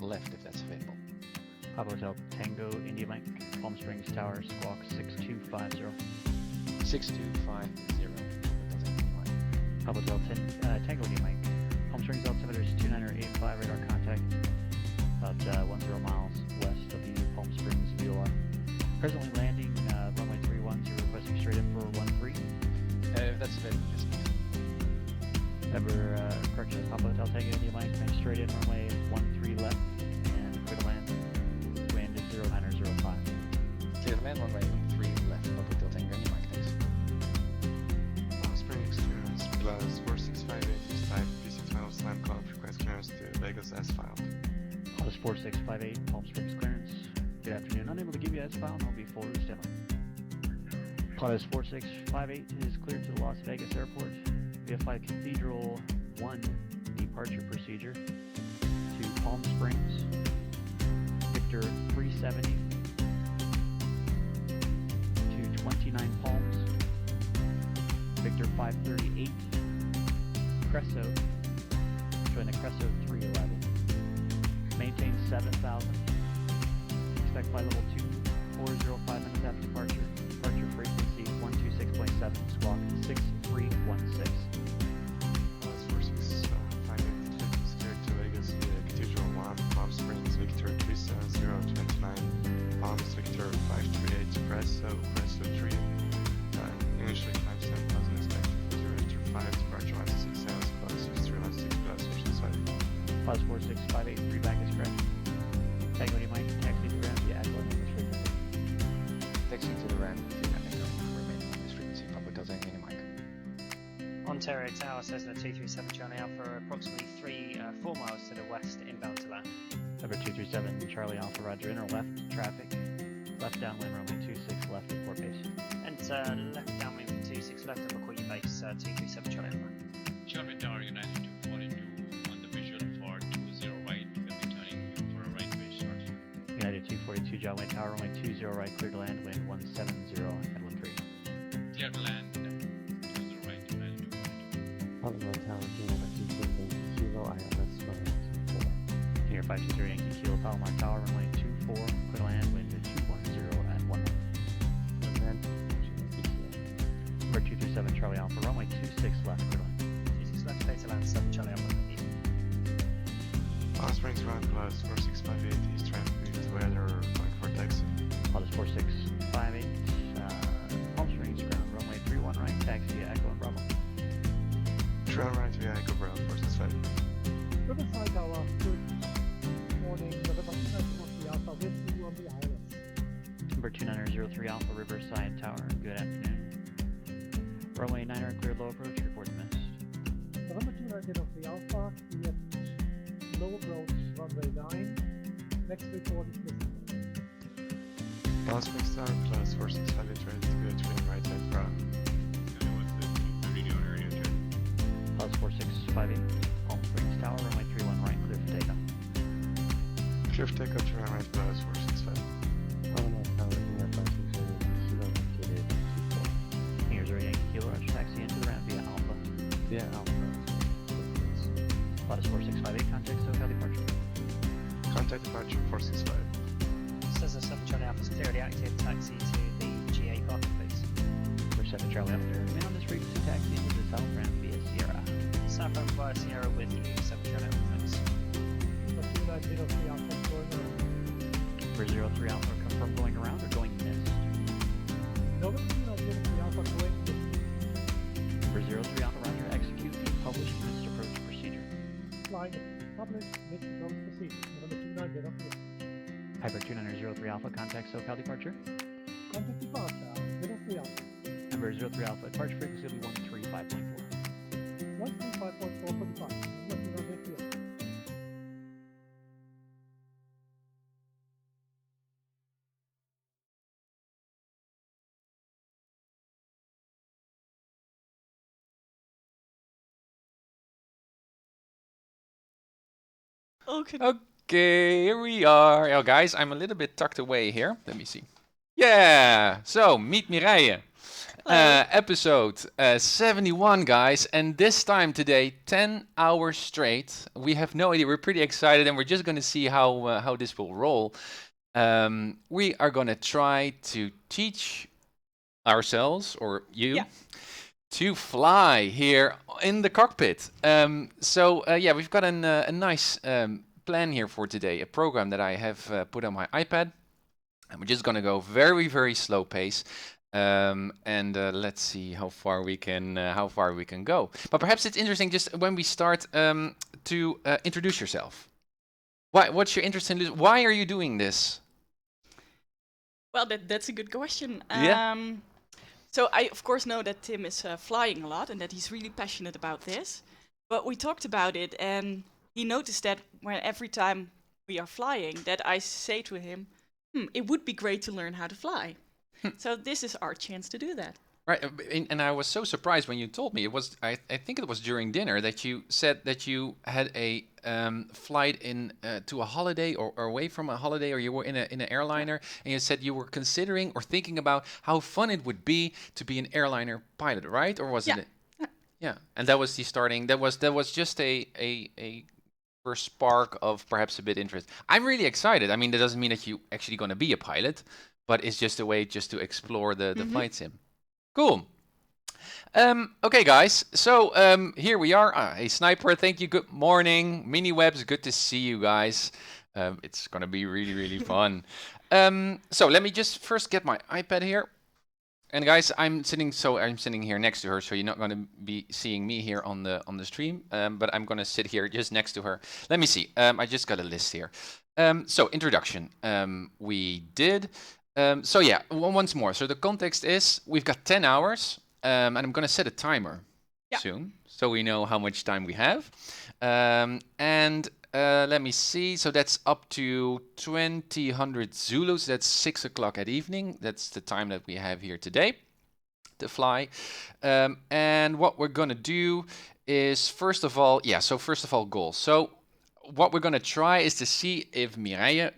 left if that's available. Papa Hotel Tango India Mike, Palm Springs Tower, squawk 6250. 6250. Papa Hotel Tango India Mike, Palm Springs altimeter is 2985, radar contact about 10 miles west of the Palm Springs VOR. Presently landing runway 31, you're requesting straight in for 13. If that's available, yes please. Correction, Papa Hotel Tango India Mike, then straight in runway 13 left, and clear to land. Wind is 0905. Clear to land, runway 13 left, Papa Hotel Tango India Mike, thanks. Palm Springs clearance plus 4658 is type PC 12 slam call request clearance to Vegas S filed. Plus 4658, Palm Springs clearance. Good afternoon. Unable to give you S file, and I'll be full route standby. Plus 4658 is cleared to the Las Vegas Airport. VFI Cathedral 1 departure procedure to Palm Springs. Victor 370 to 29 Palms. Victor 538. Cresso. Join the Cresso 3 arrival. Maintain 7,000. Expect flight level 2405 minutes after departure. Departure frequency 126.7. Squawk 6316. 4658 is cleared to Vegas via Cathedral 1, Palm Springs, Victor 37029, Palms, Victor 538, Cresso 3. Initially climb 7,000, expected for 0 5, departure 166 hours, plus 6316 plus, which is 5. Plus 4658, readback is correct. Tango India Mike, taxi to ground via Aquila English frequency. Taxi to the ramp, remain on this frequency, Papa Hotel Tango India Mike. Ontario Tower, Cessna 237 Charlie Alpha, approximately 4 miles to the west, inbound to land. Number 237, Charlie Alpha, roger, inner left traffic. Left downwind runway 26, left at port base. Enter left downwind 26 left of McCoy base, 237 Charlie Alpha. Charlie Tower United 242 on the visual for 20 right, will be turning for a right base short. United 242, John Wayne Tower, runway 20 right, clear to land, wind 170 at 13. Clear to land, 20 right, United 242. Papa Hotel Tango 220 Kilo ILS 124. Here 520 Yankee Kilo, Palomar Tower, runway 24, clear to land, wind 210 at 11. Number 237, Charlie Alpha, runway 26 left, clear to land. 26 left, clear to land, 7 Charlie Alpha. Palm Springs ground plus 4658 is traffic with weather going for taxi. Plus 4658, Palm Springs ground, runway 31 right, taxi via Echo and Bravo. Trail right via Echo Brown, 4658. Riverside Tower, good morning. November 293 Alpha, with you on the ILS. Number 2903 Alpha, Riverside Tower, good afternoon. Runway 9 cleared low approach, report missed. November 293 Alpha, cleared low approach, runway 9. Next report is missing. Palm Springs Tower plus 4658 ready to go to right side Brown. Plus 4658, Palm Springs Tower, runway 31 right, clear for takeoff. Clear for takeoff to right plus 465. Palomar Tower India 560 Kilo located 24. Here's our Yankee Kilo, Roger, taxi into the ramp via Alpha. Via Alpha. Plus 4658, contact SoCal departure. Contact departure 465. Cessna 7 Charlie Alpha is clearly active, taxi to the GA parking base. We're 7 Charlie Alpha, remain on this frequency, taxi into the south ramp via Sierra. South Ramp via Sierra with you, 7 Charlie Alpha, thanks. Number 293 Alpha, going around. For 03 Alpha, confirm going around or going missed. November 293 Alpha, going missing. For 03 Alpha, roger, execute the published missed approach procedure. Flying published missed approach procedure. November 293. Piper 2903 Alpha, contact SoCal departure. Contact departure, 03 Alpha. Number 03 Alpha, departure frequency will be 135.4. 135.4 for departure. Number 293 Alpha. Okay, here we are. Oh, guys, I'm a little bit tucked away here. Let me see. Yeah, so meet Mireille. Episode 71, guys, and this time today, 10 hours straight. We have no idea. We're pretty excited, and we're just going to see how this will roll. We are going to try to teach ourselves, or you, to fly here in the cockpit. Yeah, we've got a nice plan here for today, a program that I have put on my iPad, and we're just going to go very, very slow pace. Let's see how far we can go. But perhaps it's interesting just when we start to introduce yourself. What's your interest in this? Why are you doing this? Well, that's a good question. Yeah. So I, of course, know that Tim is flying a lot and that he's really passionate about this. But we talked about it, and he noticed that every time we are flying, that I say to him, it would be great to learn how to fly. So this is our chance to do that. Right, and I was so surprised when you told me. It was, I think it was during dinner that you said that you had a flight to a holiday or away from a holiday, or you were in an airliner, and you said you were considering or thinking about how fun it would be to be an airliner pilot, right? Or was it? Yeah, and that was the starting. That was just a first spark of perhaps a bit interest. I'm really excited. I mean, that doesn't mean that you actually going to be a pilot, but it's just a way just to explore the flight sim. Cool. Okay, guys. So here we are. Hey, Sniper, thank you. Good morning. Miniwebs, good to see you guys. It's going to be really, really fun. So let me just first get my iPad here. And guys, I'm sitting here next to her, so you're not going to be seeing me here on the stream. But I'm going to sit here just next to her. Let me see. I just got a list here. So introduction. We did. So yeah, once more. So the context is we've got 10 hours, and I'm going to set a timer soon, so we know how much time we have. Let me see. So that's up to 2000 Zulus. That's 6 o'clock at evening. That's the time that we have here today to fly. And what we're going to do is, first of all, goals. So what we're going to try is to see if Mireille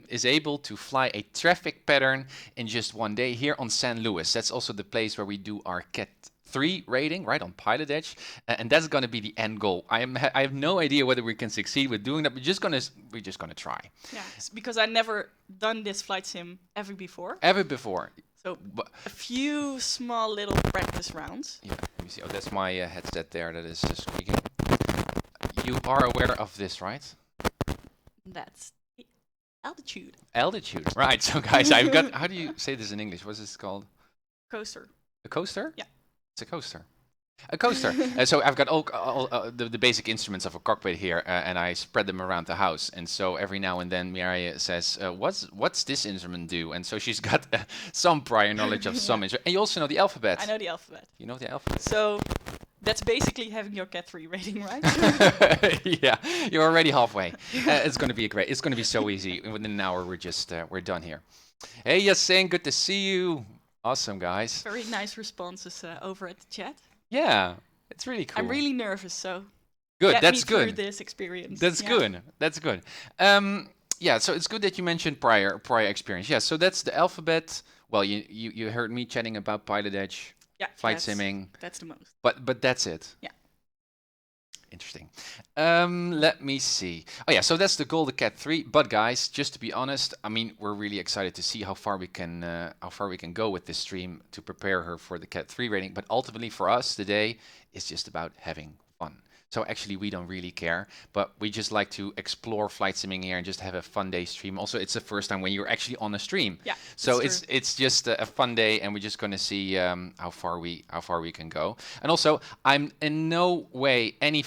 is able to fly a traffic pattern in just one day here on San Luis. That's also the place where we do our Cat 3 rating, right, on Pilot Edge, and that's going to be the end goal. I have no idea whether we can succeed with doing that. We're just gonna try. Yeah, because I never done this flight sim ever before. So a few small little practice rounds. Yeah, let me see. Oh, that's my headset there that is just squeaking. You are aware of this, right? That's the altitude. Altitude, right. So guys, I've got, how do you say this in English? What's this called? Coaster. A coaster? Yeah. It's a coaster. A coaster. So I've got all the basic instruments of a cockpit here, and I spread them around the house. And so every now and then Mireille says, what's this instrument do? And so she's got some prior knowledge of some instrument. And you also know the alphabet. I know the alphabet. You know the alphabet. So that's basically having your Cat 3 rating, right? Yeah, you're already halfway. It's going to be great. It's going to be so easy. Within an hour, we're done here. Hey, Yassine, good to see you. Awesome, guys. Very nice responses over at the chat. Yeah, it's really cool. I'm really nervous, so good. That's good. Through this experience. That's good. That's good. Yeah, so it's good that you mentioned prior experience. Yeah, so that's the alphabet. Well, you heard me chatting about Pilot Edge. Yeah, flight simming. That's the most. But that's it. Yeah. Interesting. Let me see. Oh yeah, so that's the goal, the Cat 3. But guys, just to be honest, I mean, we're really excited to see how far we can go with this stream to prepare her for the Cat 3 rating. But ultimately, for us today, it's just about having fun. So actually, we don't really care, but we just like to explore flight simming here and just have a fun day stream. Also, it's the first time when you're actually on a stream. Yeah. So it's just a fun day, and we're just going to see how far we can go. And also, I'm in no way I'm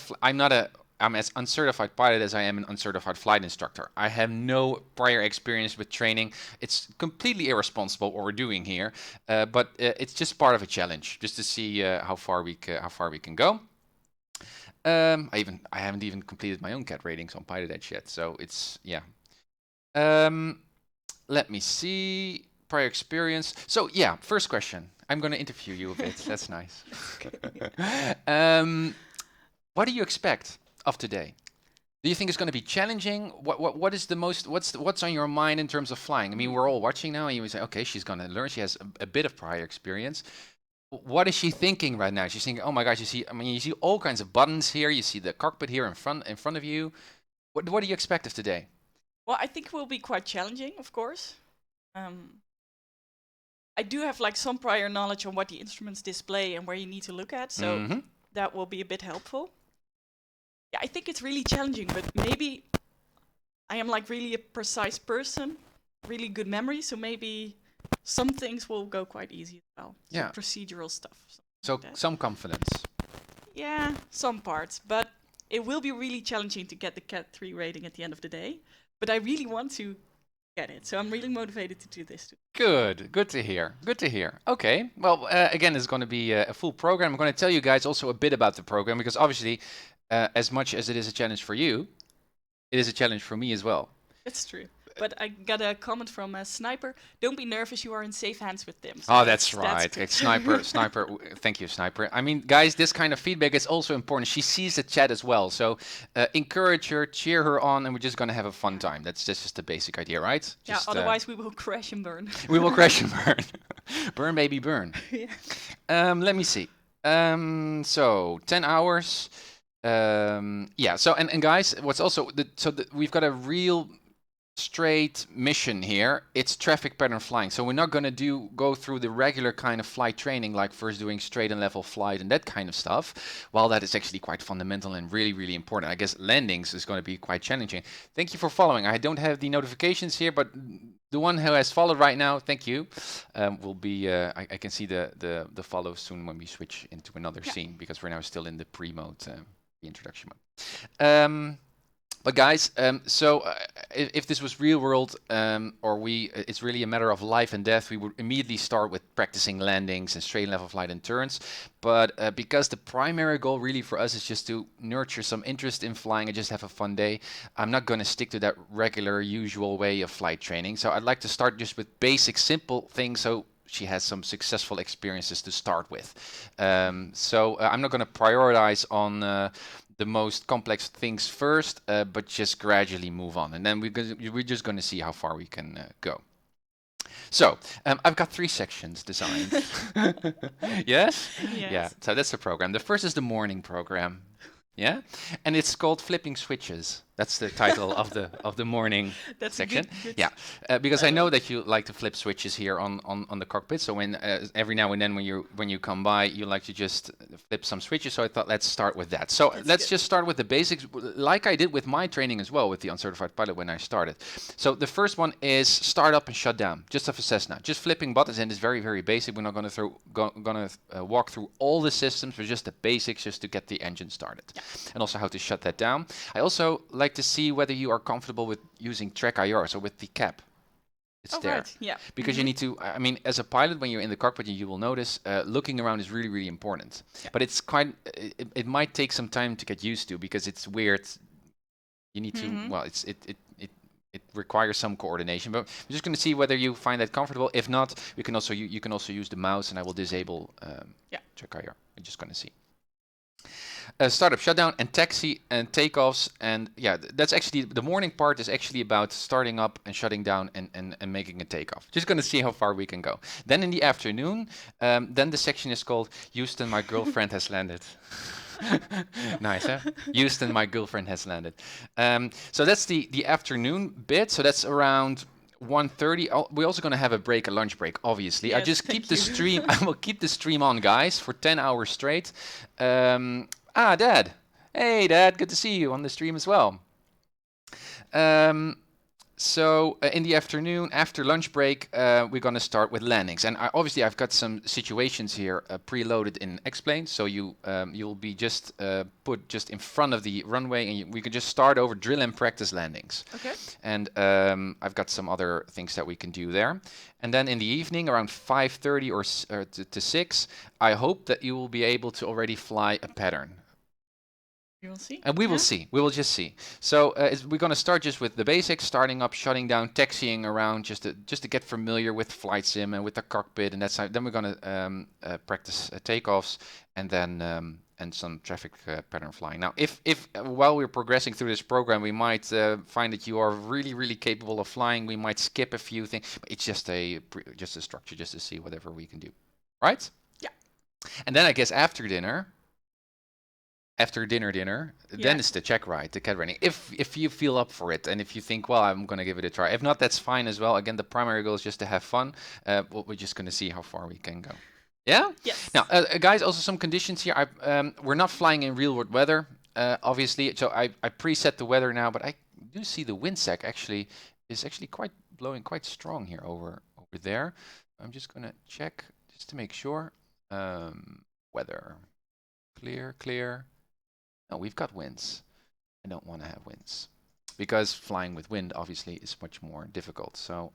as uncertified pilot as I am an uncertified flight instructor. I have no prior experience with training. It's completely irresponsible what we're doing here, but it's just part of a challenge, just to see how far we can go. I haven't even completed my own Cat ratings on Pilot Edge yet, so it's let me see prior experience. So yeah, first question. I'm going to interview you a bit. That's nice. What do you expect of today? Do you think it's going to be challenging? What is the most? What's on your mind in terms of flying? I mean, we're all watching now, and you would say, okay, she's going to learn. She has a bit of prior experience. What is she thinking right now? She's thinking, oh my gosh, you see all kinds of buttons here. You see the cockpit here in front of you. What do you expect of today? Well, I think it will be quite challenging, of course. I do have like some prior knowledge on what the instruments display and where you need to look at, so that will be a bit helpful. Yeah, I think it's really challenging, but maybe I am like really a precise person, really good memory, so maybe some things will go quite easy as well. Yeah. Procedural stuff. So like that. some confidence. Yeah, some parts, but it will be really challenging to get the Cat 3 rating at the end of the day. But I really want to get it, so I'm really motivated to do this too. Good to hear. Good to hear. Okay, well, again, it's going to be a full program. I'm going to tell you guys also a bit about the program, because obviously, as much as it is a challenge for you, it is a challenge for me as well. That's true. But I got a comment from a Sniper. Don't be nervous, you are in safe hands with them. So Oh, that's right. good. It's Sniper. Thank you, Sniper. I mean, guys, this kind of feedback is also important. She sees the chat as well. So encourage her, cheer her on, and we're just going to have a fun time. That's just the basic idea, right? Yeah, Just, otherwise we will crash and burn. we will crash and burn. Burn, baby, burn. Yeah. Let me see. So 10 hours. Yeah. So and guys, what's also we've got a real straight mission here. It's traffic pattern flying. So we're not going to go through the regular kind of flight training, like first doing straight and level flight and that kind of stuff. While that is actually quite fundamental and really, really important. I guess landings is going to be quite challenging. Thank you for following. I don't have the notifications here, but the one who has followed right now, thank you. Will be I can see the follow soon when we switch into another scene, because we're now still in the pre-mode, the introduction mode. But guys, if this was real world, it's really a matter of life and death, we would immediately start with practicing landings and straight level flight and turns. But because the primary goal really for us is just to nurture some interest in flying and just have a fun day, I'm not going to stick to that regular, usual way of flight training. So I'd like to start just with basic, simple things, so she has some successful experiences to start with. So I'm not going to prioritize on the most complex things first, but just gradually move on. And then we're just going to see how far we can go. So I've got 3 sections designed. Yes? Yes. Yeah, so that's the program. The first is the morning program. Yeah, and it's called Flipping Switches. That's the title of the morning That's section. good. Yeah, because I know that you like to flip switches here on the cockpit. So when every now and then when you come by, you like to just flip some switches. So I thought let's start with that. So let's just start with the basics, like I did with my training as well with the uncertified pilot when I started. So the first one is start up and shut down, just of a Cessna, just flipping buttons, and it's very, very basic. We're not going to walk through all the systems, but just the basics, just to get the engine started, and also how to shut that down. I also like to see whether you are comfortable with using track IR, so with the cap. It's there. Right. Yeah. Because you need to, I mean, as a pilot, when you're in the cockpit, you will notice looking around is really, really important. Yeah. But it's quite, it might take some time to get used to, because it's weird. You need to, well, it requires some coordination. But we're just going to see whether you find that comfortable. If not, you can also use the mouse, and I will disable track IR. We're just going to see. Startup, shutdown, and taxi and takeoffs, and yeah, that's actually the morning part is actually about starting up and shutting down and making a takeoff. Just gonna see how far we can go. Then in the afternoon, then the section is called Houston, my girlfriend has landed. Nice, huh? Houston, my girlfriend has landed. So that's the afternoon bit. So that's around 1:30. We're also going to have a break, a lunch break, obviously. Yes, I just keep thank the you. stream. I will keep the stream on, guys, for 10 hours straight. Dad. Hey, Dad. Good to see you on the stream as well. So in the afternoon, after lunch break, we're going to start with landings. And obviously, I've got some situations here preloaded in X-Plane. So you'll be just put just in front of the runway, and we can just start over drill and practice landings. Okay. And I've got some other things that we can do there. And then in the evening, around 5:30 or to 6, I hope that you will be able to already fly a pattern. You will see. And we will see. We will just see. So we're going to start just with the basics, starting up, shutting down, taxiing around, just to get familiar with flight sim and with the cockpit, and that's how. Then we're going to practice takeoffs, and then and some traffic pattern flying. Now, if while we're progressing through this program, we might find that you are really capable of flying, we might skip a few things. But it's just a structure, just to see whatever we can do, right? Yeah. And then I guess after dinner, then it's the check ride, the cat riding. If you feel up for it, and if you think, well, I'm gonna give it a try. If not, that's fine as well. Again, the primary goal is just to have fun. We're just gonna see how far we can go. Yeah. Yes. Now, guys, also some conditions here. We're not flying in real world weather, obviously. So I preset the weather now, but I do see the wind sec is actually blowing quite strong here over there. I'm just gonna check just to make sure. Weather, clear. No, we've got winds. I don't want to have winds because flying with wind obviously is much more difficult. So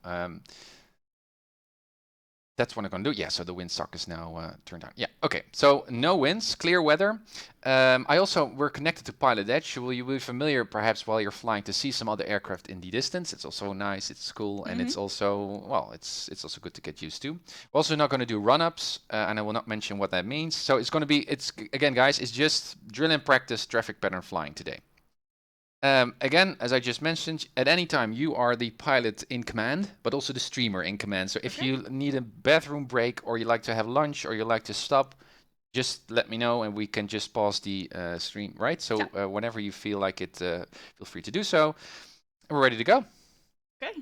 that's what I'm going to do. Yeah, so the windsock is now turned on. Yeah, okay. So no winds, clear weather. We're connected to Pilot Edge. You will be familiar perhaps while you're flying to see some other aircraft in the distance. It's also nice, it's cool, and it's also, well, it's also good to get used to. We're also not going to do run-ups, and I will not mention what that means. So it's going to be, again, guys, it's just drill and practice traffic pattern flying today. Again, as I just mentioned, at any time you are the pilot in command, but also the streamer in command. So if you need a bathroom break, or you like to have lunch, or you like to stop, just let me know and we can just pause the stream, right? So whenever you feel like it, feel free to do so. We're ready to go. Okay.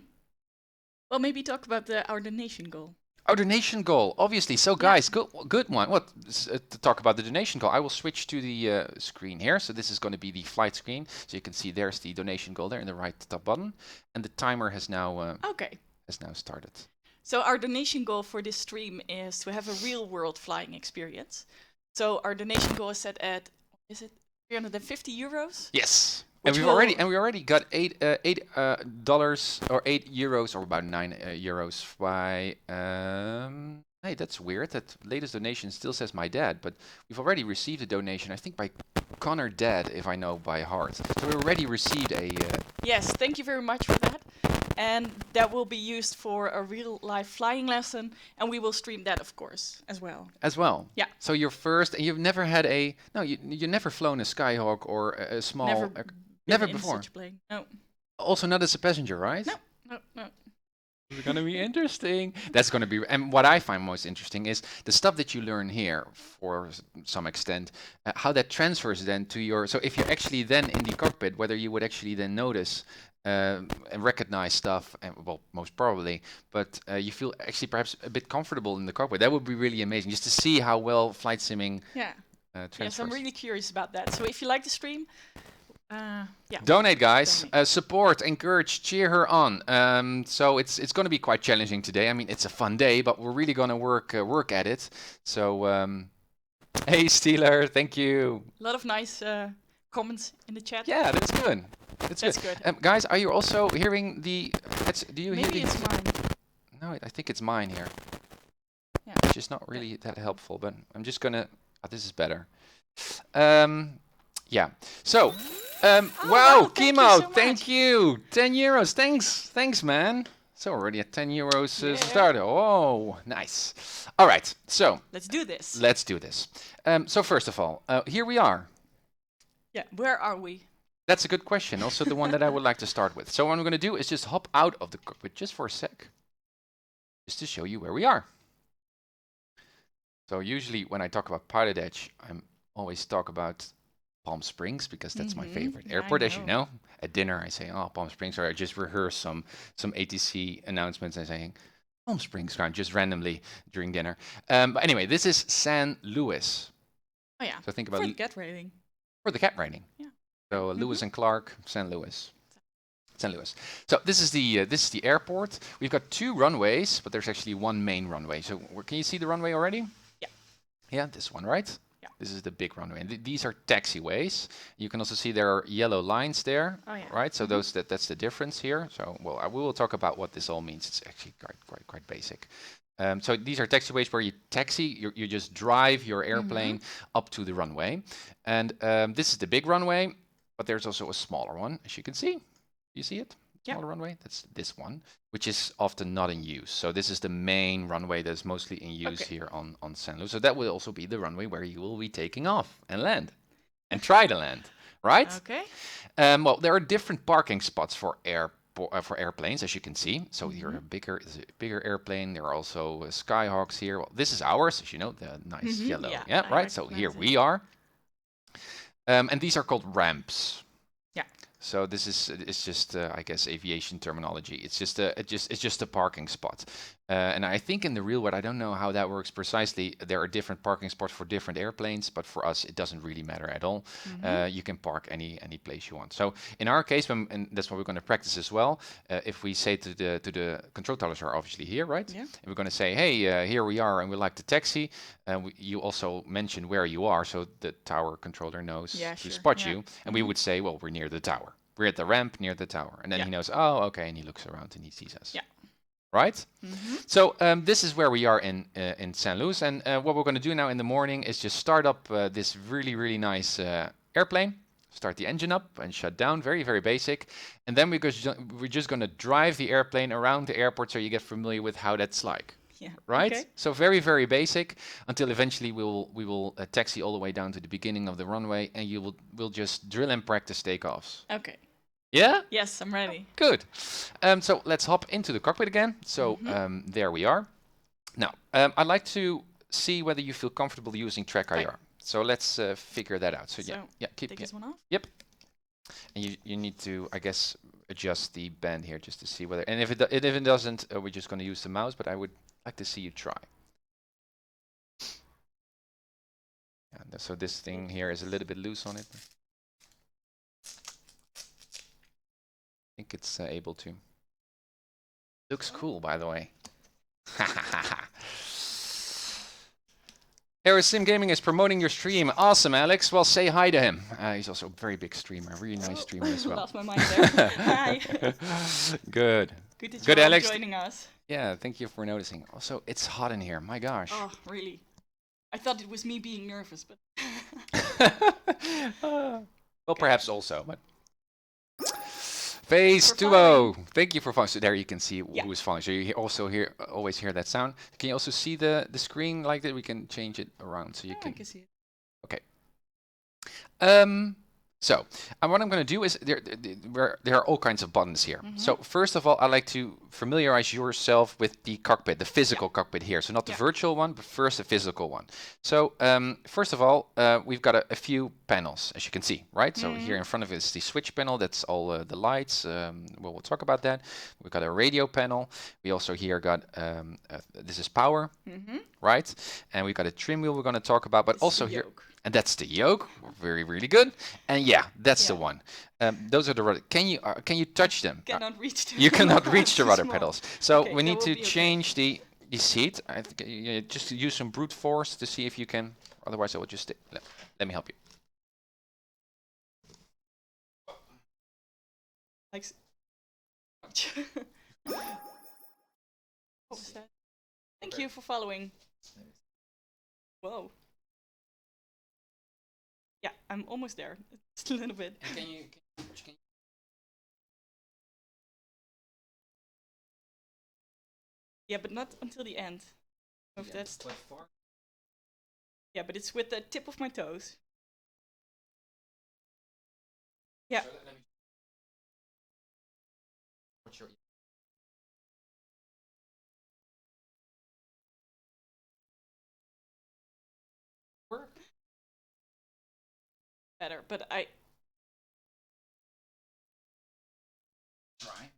Well, maybe talk about our donation goal. Our donation goal, obviously. So guys, good one. To talk about the donation goal, I will switch to the screen here. So this is going to be the flight screen. So you can see there's the donation goal there in the right top button, and the timer has now started. So our donation goal for this stream is to have a real world flying experience. So our donation goal is set at, is it 350 euros? Yes. And we already got $8 or €8 or about €9 by hey, that's weird. That latest donation still says my dad, but we've already received a donation, I think by Connor Dad, if I know by heart. So we already received a Yes, thank you very much for that. And that will be used for a real life flying lesson, and we will stream that, of course, as well. As well? Yeah. So you're first, and you've never had you never flown a Skyhawk or a small... Never before? Such a plane. No. Also not as a passenger, right? No. It's going to be interesting. That's going to be... And what I find most interesting is the stuff that you learn here, for some extent, how that transfers then to your... So if you're actually then in the cockpit, whether you would actually then notice and recognize stuff, and well, most probably, but you feel actually perhaps a bit comfortable in the cockpit. That would be really amazing, just to see how well flight simming transfers. Yes, I'm really curious about that. So if you like the stream... Donate, guys. Support, encourage, cheer her on. So it's going to be quite challenging today. I mean, it's a fun day, but we're really going to work at it. So, hey, Steeler, thank you. A lot of nice comments in the chat. Yeah, that's good. That's good. Guys, are you also hearing the? Do you hear the? Maybe it's mine. No, I think it's mine here. Yeah. It's just not really that helpful, but I'm just gonna. Oh, this is better. Yeah. So. Wow, Kimo, thank you. 10 euros. Thanks, man. So already at 10 euros start. Oh, nice. All right. So let's do this. So first of all, here we are. Yeah. Where are we? That's a good question. Also the one that I would like to start with. So what I'm going to do is just hop out of the cockpit just for a sec, just to show you where we are. So usually when I talk about Pilot Edge, I'm always talk about Palm Springs, because that's my favorite airport, as you know. At dinner, I say, "Oh, Palm Springs," or I just rehearse some ATC announcements and saying, "Palm Springs," just randomly during dinner. But anyway, this is San Luis. Oh yeah. So think about for the cat riding. For the cat riding. Yeah. So Lewis and Clark, San Luis. San Luis. So this is the airport. We've got 2 runways, but there's actually 1 main runway. So can you see the runway already? Yeah. Yeah, this one, right? This is the big runway, and these are taxiways. You can also see there are yellow lines there, right? So that's the difference here. So we will talk about what this all means. It's actually quite basic. So these are taxiways where you taxi, you just drive your airplane up to the runway, and this is the big runway, but there's also a smaller one, as you can see. You see it? Yeah. smaller runway. That's this one, which is often not in use. So this is the main runway that's mostly in use Okay. here on Saint Louis. So that will also be the runway where you will be taking off and land, and try to land, right? Okay. Well, there are different parking spots for airplanes, as you can see. So here Mm-hmm. is a bigger airplane. There are also Skyhawks here. Well, this is ours, as you know, the nice Mhm, yellow. yeah, Yeah, I right. So here recognize we are. And these are called ramps. Yeah. So this is it's just I guess aviation terminology. It's just a parking spot. And I think in the real world, I don't know how that works precisely. There are different parking spots for different airplanes, but for us it doesn't really matter at all. You can park any place you want. So in our case, and that's what we're going to practice as well. If we say to the control towers are obviously here, right? Yeah. And we're going to say, hey, here we are, and we like to taxi. You also mention where you are, so the tower controller knows Yeah, to sure. spot Yeah. you. And we would say, well, we're near the tower. We're at the ramp near the tower. And then Yeah. he knows, oh, okay, and he looks around and he sees us. Yeah. Right? Mm-hmm. So this is where we are in Saint Louis. And what we're going to do now in the morning is just start up this really, really nice airplane. Start the engine up and shut down. Very, very basic. And then we're just going to drive the airplane around the airport so you get familiar with how that's like. Yeah. Right? Okay. So very, very basic until eventually we will taxi all the way down to the beginning of the runway, and we'll just drill and practice takeoffs. Okay. Yeah? Yes, I'm ready. Good. So let's hop into the cockpit again. So there we are. Now, I'd like to see whether you feel comfortable using Track Right. IR. So let's figure that out. So yeah, So, keep Take this one off. Yep. And you need to, I guess, adjust the band here just to see whether. And if it doesn't, we're just going to use the mouse. But I would like to see you try. And so this thing here is a little bit loose on it. I think it's able to. Looks cool, by the way. Harris Sim Gaming is promoting your stream. Awesome, Alex. Well, say hi to him. He's also a very big streamer, a really nice streamer as well. Lost my mind there. Hi. Good. Good that Good, you're all Alex. joining us. Yeah, thank you for noticing. Also, it's hot in here. My gosh. Oh, really? I thought it was me being nervous, but Well, perhaps also, but. Phase For 2-0. Thank you for following. So there you can see Yeah. who is following. So you also always hear that sound. Can you also see the screen like that? We can change it around so you I can. can see it. So what I'm going to do is there are all kinds of buttons here. So first of all, I like to familiarize yourself with the cockpit, the physical cockpit here. So not the Yeah. virtual one, but first the physical one. So first of all, we've got a few panels, as you can see, right? So here in front of it is the switch panel. That's all the lights. We'll talk about that. We've got a radio panel. We also here got this is power, right? And we've got a trim wheel we're going to talk about, but It's also the here. yoke. And that's the yoke, very, really good. And yeah, that's the Yeah. one. Those are the rudder. Can you touch them? Cannot reach the You cannot reach It's the too rudder small. pedals. So Okay, we that need will to be okay. change the seat. I think just use some brute force to see if you can. Otherwise, I will just let me help you. Like. What was that? Thank you for following. Whoa. Yeah, I'm almost there. Just a little bit. Can you? Yeah, but not until the end. If that's yeah, but it's with the tip of my toes. Yeah. Better, but I. Try.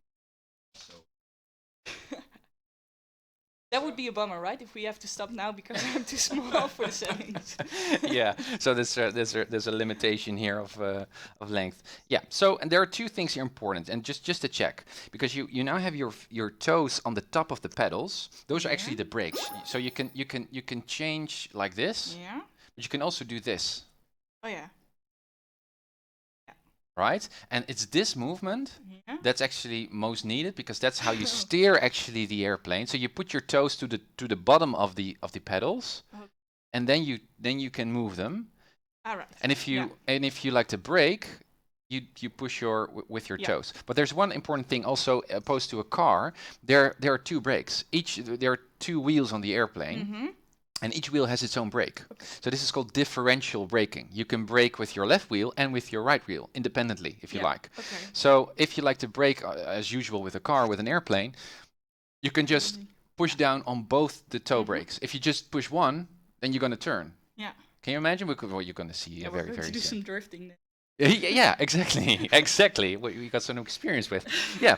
That would be a bummer, right? If we have to stop now because I'm too small for the settings. Yeah. So there's a limitation here of length. Yeah. So and there are two things here important, and just to check, because you now have your toes on the top of the pedals. Those are actually the brakes. So you can change like this, Yeah. but you can also do this. Oh yeah. Right? And it's this movement Yeah. that's actually most needed because that's how you steer actually the airplane. So you put your toes to the bottom of the pedals, Okay. and then you can move them. All right. And if you like to brake, you push your with your Yeah. toes. But there's one important thing also opposed to a car. There are two brakes. There are two wheels on the airplane. Mm-hmm. And each wheel has its own brake. Okay. So this is called differential braking. You can brake with your left wheel and with your right wheel independently, if you Yeah. like. Okay. So if you like to brake as usual with a car, with an airplane, you can just push down on both the toe Mhm. brakes. If you just push one, then you're going to turn. Yeah. Can you imagine what you're going to see Yeah, we're very, going very to do soon? some drifting. Then. Yeah, exactly, exactly. What we got some experience with. Yeah.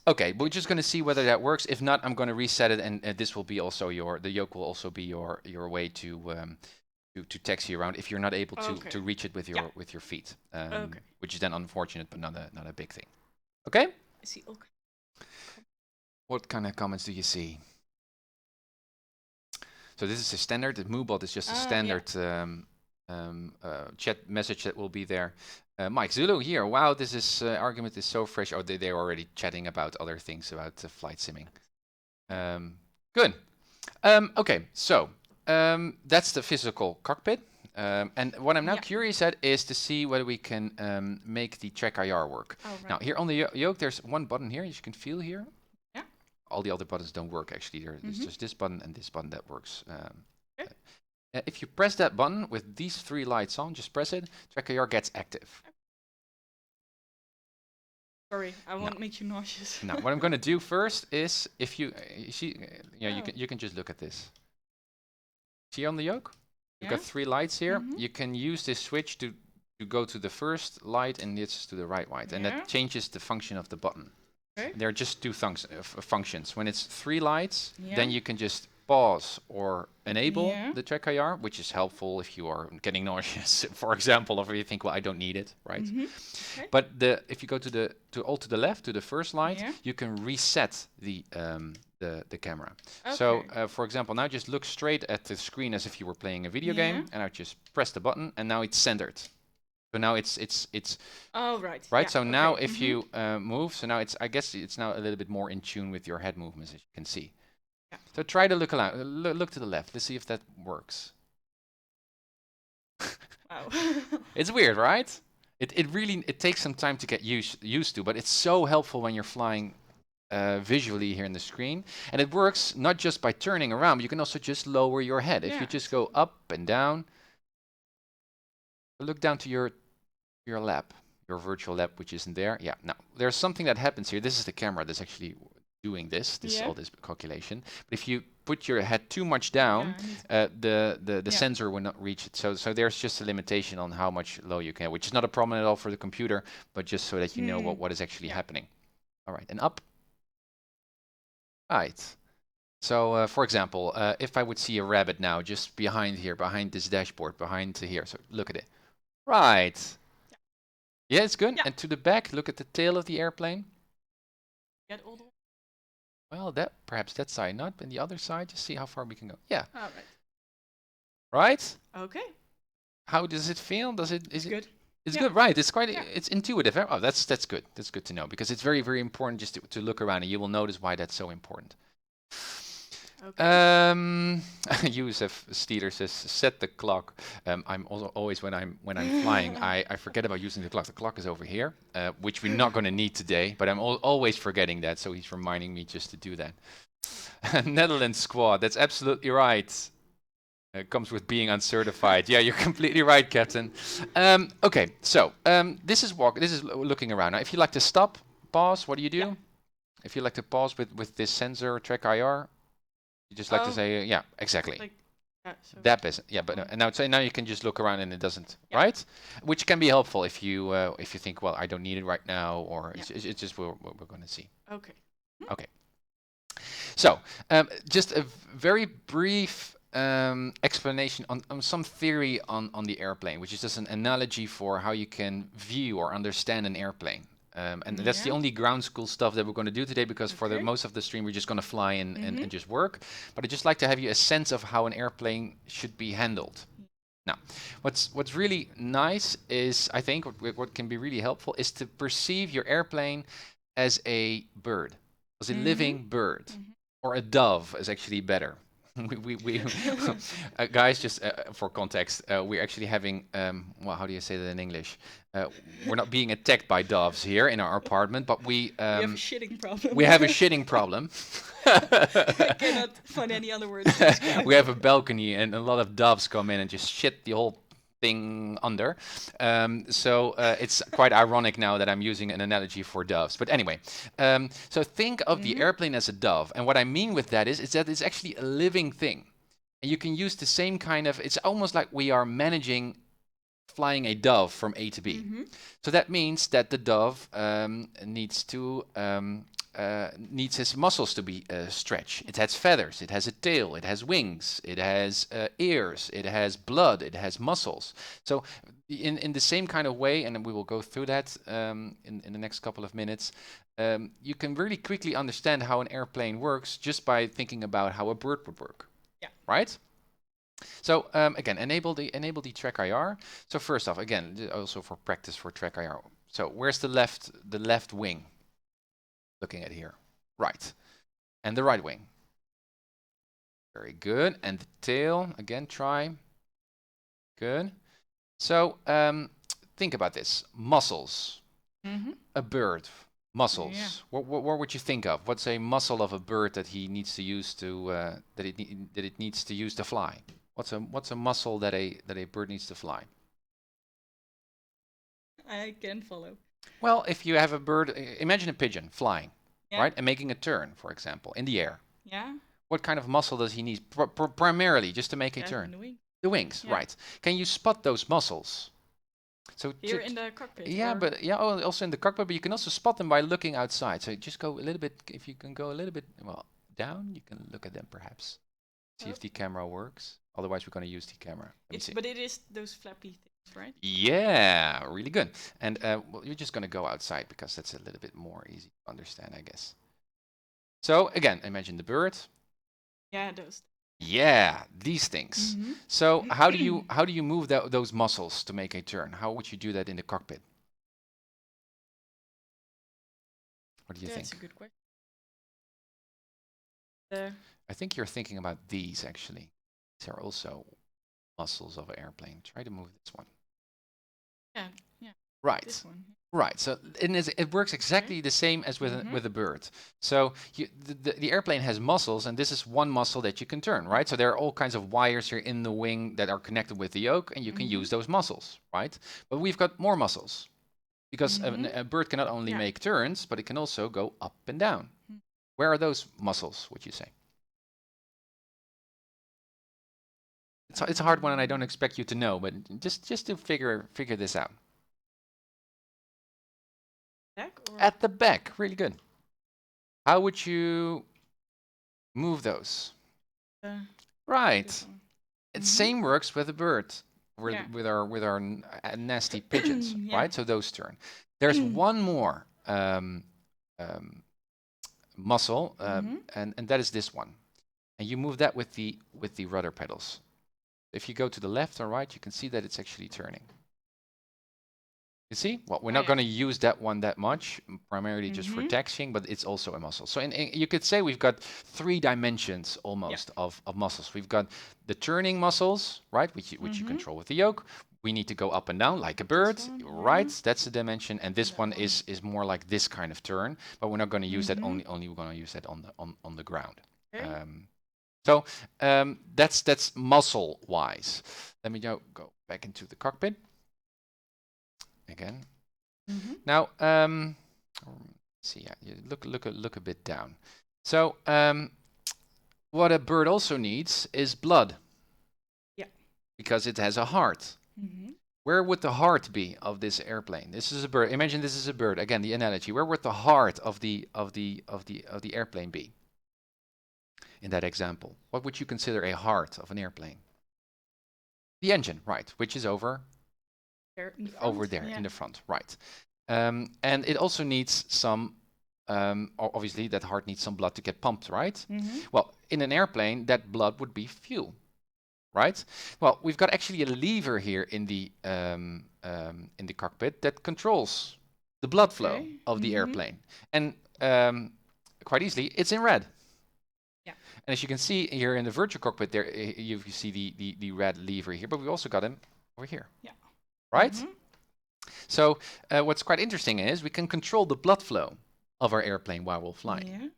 Okay, we're just going to see whether that works. If not, I'm going to reset it, and this will be also the yoke will also be your way to taxi around if you're not able to reach it with your feet. Which is then unfortunate, but not a big thing. Okay. I see. Okay. What kind of comments do you see? So this is a standard. The MooBot is just a standard chat message that will be there. Mike Zulu here. Wow, this is argument is so fresh. Oh, they're already chatting about other things about flight simming. Good. Okay, so that's the physical cockpit. And what I'm now curious at is to see whether we can make the track IR work. Oh, right. Now here on the yoke, there's one button here, as you can feel here. Yeah. All the other buttons don't work actually. There's just this button and this button that works. If you press that button with these three lights on, just press it, track IR gets active. Sorry, I won't make you nauseous. Now, what I'm going to do first is, if you see, you can just look at this. See on the yoke? You've got three lights here. You can use this switch to go to the first light and this to the right light, and that changes the function of the button. Okay. There are just two functions. When it's three lights, then you can just pause or enable the track IR, which is helpful if you are getting nauseous, for example, or if you think, well, I don't need it, right? Okay. But if you go to the left, to the first light, you can reset the camera. Okay. So, for example, now just look straight at the screen as if you were playing a video game, and I just press the button, and now it's centered. So now it's oh, right. right. Yeah, So now if you move, so now I guess it's now a little bit more in tune with your head movements, as you can see. Yeah. So try to look to the left. Let's see if that works. Oh. It's weird, right? It really takes some time to get used to, but it's so helpful when you're flying visually here in the screen. And it works not just by turning around, but you can also just lower your head. If you just go up and down, look down to your lap, your virtual lap, which isn't there. Yeah, now there's something that happens here. This is the camera that's actually doing all this calculation. But if you put your head too much down, the sensor will not reach it. So there's just a limitation on how much low you can, which is not a problem at all for the computer, but just so that you know what is actually happening. All right, and up. Right. So, for example, if I would see a rabbit now just behind this dashboard, behind here, so look at it. Right. Yeah, it's good. And to the back, look at the tail of the airplane. Get all the way. Well, perhaps that side not, and the other side, just see how far we can go. Yeah. All right. Right? Okay. How does it feel? Is it good? It's good, right? It's quite it's intuitive. Oh, that's good. That's good to know, because it's very, very important just to look around, and you will notice why that's so important. Okay. Yusuf Steeler says, set the clock. I'm also always when I'm flying, I forget about using the clock. The clock is over here, which we're not going to need today, but I'm always forgetting that, so he's reminding me just to do that. Netherlands squad, that's absolutely right. It comes with being uncertified. Yeah, you're completely right, Captain. Okay, so this is looking around. Now, if you like to stop, pause, what do you do? Yeah. If you like to pause with this sensor track IR, you just like to say, yeah, exactly. Like, that is, yeah, but and now you can just look around and it doesn't, right? Which can be helpful if you think, well, I don't need it right now, or it's just what we're going to see. Okay. Okay. So, just a very brief explanation on some theory on the airplane, which is just an analogy for how you can view or understand an airplane. And that's the only ground school stuff that we're going to do today, because for the most of the stream we're just going to fly and just work. But I'd just like to have you a sense of how an airplane should be handled. Now, what's really nice is, I think, what can be really helpful is to perceive your airplane as a bird, as a living bird, or a dove is actually better. we guys, just for context, we're actually having well, how do you say that in English? We're not being attacked by doves here in our apartment, but We have a shitting problem. we have a shitting problem. I cannot find any other words. to describe We have a balcony, and a lot of doves come in and just shit the whole thing under. So it's quite ironic now that I'm using an analogy for doves. But anyway, so think of the airplane as a dove, and what I mean with that is that it's actually a living thing, and you can use the same kind of. It's almost like we are managing flying a dove from A to B. So that means that the dove needs his muscles to be stretched. It has feathers, it has a tail, it has wings, it has ears, it has blood, it has muscles. So in the same kind of way, and we will go through that in the next couple of minutes, you can really quickly understand how an airplane works just by thinking about how a bird would work. Yeah. Right? So again, enable the track IR. So first off, again, also for practice for track IR. So where's the left wing? Looking at here, right, and the right wing. Very good, and the tail again. Try. Good. So think about this: muscles. A bird, muscles. Yeah. What would you think of? What's a muscle of a bird that he needs to use to that it needs to use to fly? What's a muscle that a bird needs to fly? I can follow. Well, if you have a bird, imagine a pigeon flying, Yeah. right, and making a turn, for example, in the air. Yeah. What kind of muscle does he need primarily just to make a Yeah, turn? the wing. The wings, Yeah. right. Can you spot those muscles? So Here in the cockpit. yeah, or- but yeah, also in the cockpit, but you can also spot them by looking outside. So just go a little bit, if you can go a little bit, well, down, you can look at them perhaps. See if Up. the camera works. Otherwise, we're going to use the camera. Let me It's, see. but it is those flappy things, right? Yeah, really good. And well, you're just going to go outside because that's a little bit more easy to understand, I guess. So again, imagine the bird. Yeah, those. Yeah, these things. Mhm. So how do you move those muscles to make a turn? How would you do that in the cockpit? What do you That's a think? good question. I think you're thinking about these actually. These are also muscles of an airplane. Try to move this one. Yeah, yeah. Right. This one. Right. So it works exactly the same as with with a bird. So the airplane has muscles, and this is one muscle that you can turn, right? So there are all kinds of wires here in the wing that are connected with the yoke, and you can use those muscles, right? But we've got more muscles because a bird cannot only make turns, but it can also go up and down. Where are those muscles, would you say? It's a hard one, and I don't expect you to know, but just to figure this out. Back or At the back, really good. How would you move those? Right. this one? It same works with a bird, Yeah. with our nasty pigeons, Yeah. right? So those turn. There's one more muscle, and that is this one, and you move that with the rudder pedals. If you go to the left or right, you can see that it's actually turning. You see? Well, we're not going to use that one that much, primarily just for taxiing, but it's also a muscle. So you could say we've got 3 dimensions almost of muscles. We've got the turning muscles, right, which you control with the yoke. We need to go up and down like a bird, right? That's the dimension. And this one is more like this kind of turn, but we're not going to use that only we're going to use that on the ground. Okay. So that's muscle wise. Let me go back into the cockpit again. Now see, yeah, you look a bit down. So what a bird also needs is blood. Yeah. Because it has a heart. Where would the heart be of this airplane? This is a bird. Imagine this is a bird. Again, the analogy. Where would the heart of the airplane be? In that example, what would you consider a heart of an airplane? The engine, right? Which is over There in the over front, there yeah. in the front, right? And it also needs some. Obviously, that heart needs some blood to get pumped, right? Well, in an airplane, that blood would be fuel, right? Well, we've got actually a lever here in the cockpit that controls the blood flow of the airplane, and quite easily, it's in red. Yeah. And as you can see here in the virtual cockpit, there you see the red lever here, but we also got him over here. Yeah. Right. Mhm. So what's quite interesting is we can control the blood flow of our airplane while we're flying. Yeah.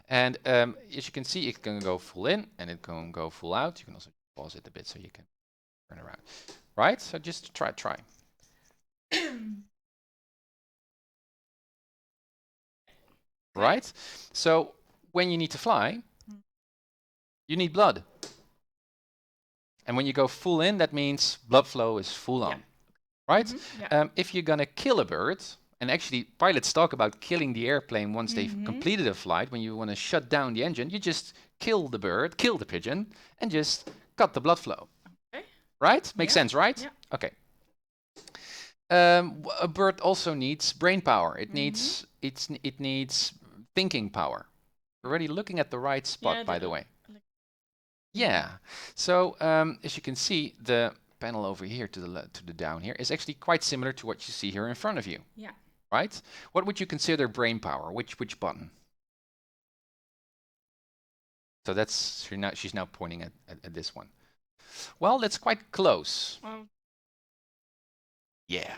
And as you can see, it can go full in and it can go full out. You can also pause it a bit so you can turn around. Right? So just try. Right? So when you need to fly, you need blood. And when you go full in, that means blood flow is full on. Right? Yeah. If you're gonna kill a bird, and actually pilots talk about killing the airplane once they've completed a flight, when you want to shut down the engine, you just kill the bird, kill the pigeon, and just cut the blood flow. Okay. Right? Makes Yeah. sense, right? Yeah. Okay. A bird also needs brain power. It needs it needs thinking power. We're already looking at the right spot, Yeah, by the the- way. Yeah. So as you can see, the panel over here to the down here is actually quite similar to what you see here in front of you. Yeah. Right? What would you consider brain power? Which button? So that's she's now pointing at this one. Well, that's quite close. Well, Yeah.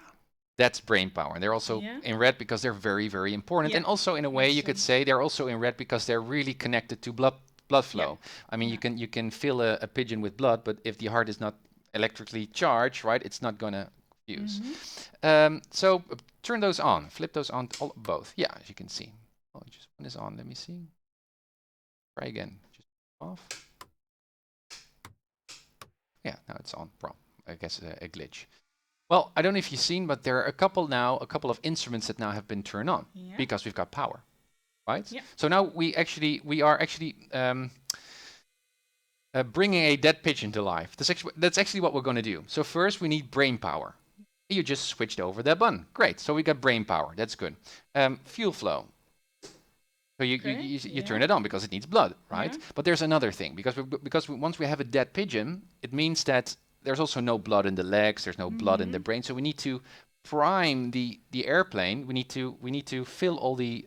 That's brain power. And they're also Yeah. in red because they're very, very important. Yeah. And also in a way you could say they're also in red because they're really connected to blood flow. I mean, you can fill a pigeon with blood, but if the heart is not electrically charged, right, it's not gonna fuse. So turn those on, flip those on, both. Yeah, as you can see. Oh, just one is on. Let me see. Try again. Just off. Yeah, now it's on. I guess a glitch. Well, I don't know if you've seen, but there are a couple of instruments that now have been turned on because we've got power, right? Yeah. So now we are actually bringing a dead pigeon to life. That's actually what we're going to do. So first we need brain power. You just switched over that button. Great. So we got brain power. That's good. Fuel flow. So you turn it on because it needs blood, right? Yeah. But there's another thing because once we have a dead pigeon, it means that there's also no blood in the legs. There's no blood in the brain. So we need to prime the airplane. We need to fill all the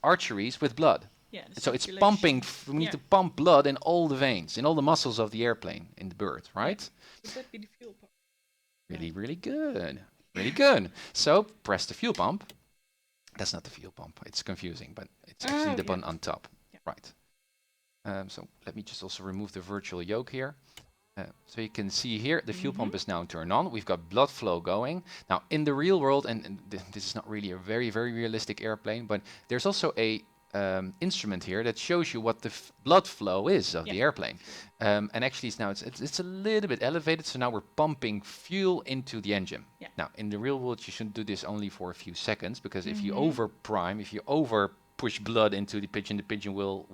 arteries with blood. Yeah. the So it's circulation. pumping. We need to pump blood in all the veins, in all the muscles of the airplane, in the bird, right? Would that be the fuel pump? Really, really good. Really good. So press the fuel pump. That's not the fuel pump. It's confusing, but it's actually the button on top. Yeah. Right. So let me just also remove the virtual yoke here. So you can see here, the fuel pump is now turned on. We've got blood flow going. Now, in the real world, and this is not really a very, very realistic airplane, but there's also a instrument here that shows you what the blood flow is of the airplane. And actually, it's a little bit elevated, so now we're pumping fuel into the engine. Yeah. Now, in the real world, you shouldn't do this only for a few seconds, because if you over prime, if you over push blood into the pigeon will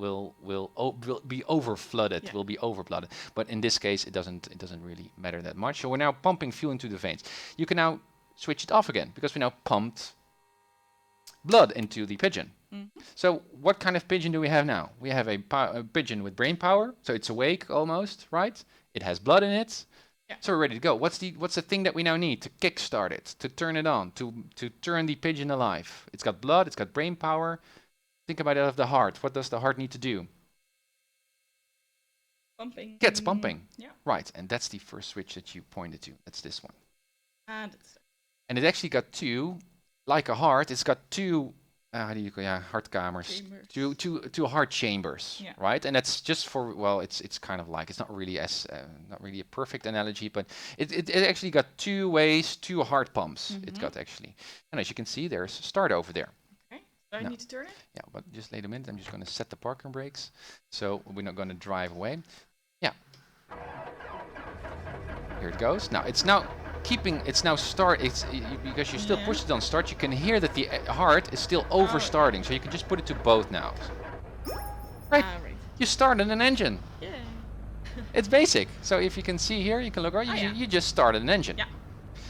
be over flooded, will be over blooded. But in this case, it doesn't really matter that much. So we're now pumping fuel into the veins. You can now switch it off again because we now pumped blood into the pigeon. So what kind of pigeon do we have now? We have a pigeon with brain power, so it's awake almost, right? It has blood in it. So we're ready to go. What's the thing that we now need to kickstart it, to turn it on, to turn the pigeon alive? It's got blood, it's got brain power. Think about it of the heart. What does the heart need to do? Pumping. Gets pumping. Yeah. Right, and that's the first switch that you pointed to. That's this one. And it's And it actually got two, like a heart, it's got two, how do you call hartkamers, Chambers. two heart chambers, Yeah. right? And that's just for, well, it's kind of like, it's not really a perfect analogy, but it actually got two ways, two heart pumps. It got actually, and as you can see, there's start over there. okay. Do I No. need to turn it? Yeah, but just wait a minute. I'm just going to set the parking brakes, so we're not going to drive away. Yeah. Here it goes. Now it's now keeping. It's now start. Because you still push it on start. You can hear that the heart is still over starting. So you can just put it to both now. Right. Right. You started an engine. Yeah. It's basic. So if you can see here, you can look. You just started an engine. Yeah.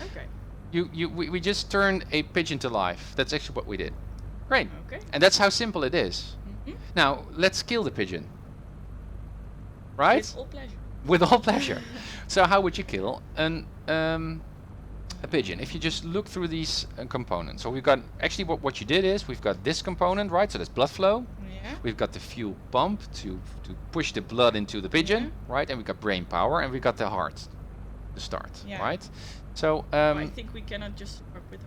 Okay. We just turned a pigeon to life. That's actually what we did. Great. Okay. And that's how simple it is. Now, let's kill the pigeon. Right? With all pleasure. With all pleasure. So how would you kill a pigeon? If you just look through these components. So we've got, actually what you did is, we've got this component, right? So that's blood flow. Yeah. We've got the fuel pump to push the blood into the pigeon, right? And we've got brain power, and we've got the heart to start, Yeah. right? So I think we cannot just work with.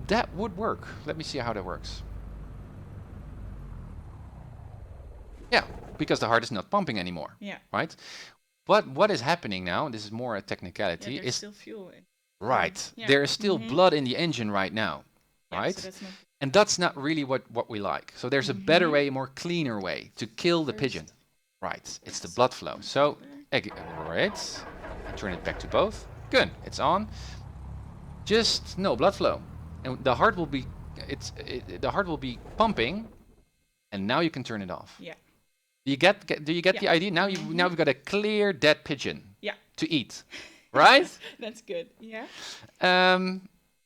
that would work. Let me see how that works. Yeah, because the heart is not pumping anymore, Yeah. right? But what is happening now, and this is more a technicality, Yeah, there's is still fuel in. right. Yeah. There is still Mhm. blood in the engine right now, Yeah, right? So that's not And that's not really what we like. So there's a better Mhm. way, a more cleaner way to kill the First. pigeon. Right, it's the Let's blood flow. So, there. right, I turn it back to both. Good, it's on. Just no blood flow, and the heart will be, the heart will be pumping, and now you can turn it off. Yeah. Do you get Yeah. the idea? Now now we've got a clear dead pigeon. Yeah. To eat, right? That's good. Yeah.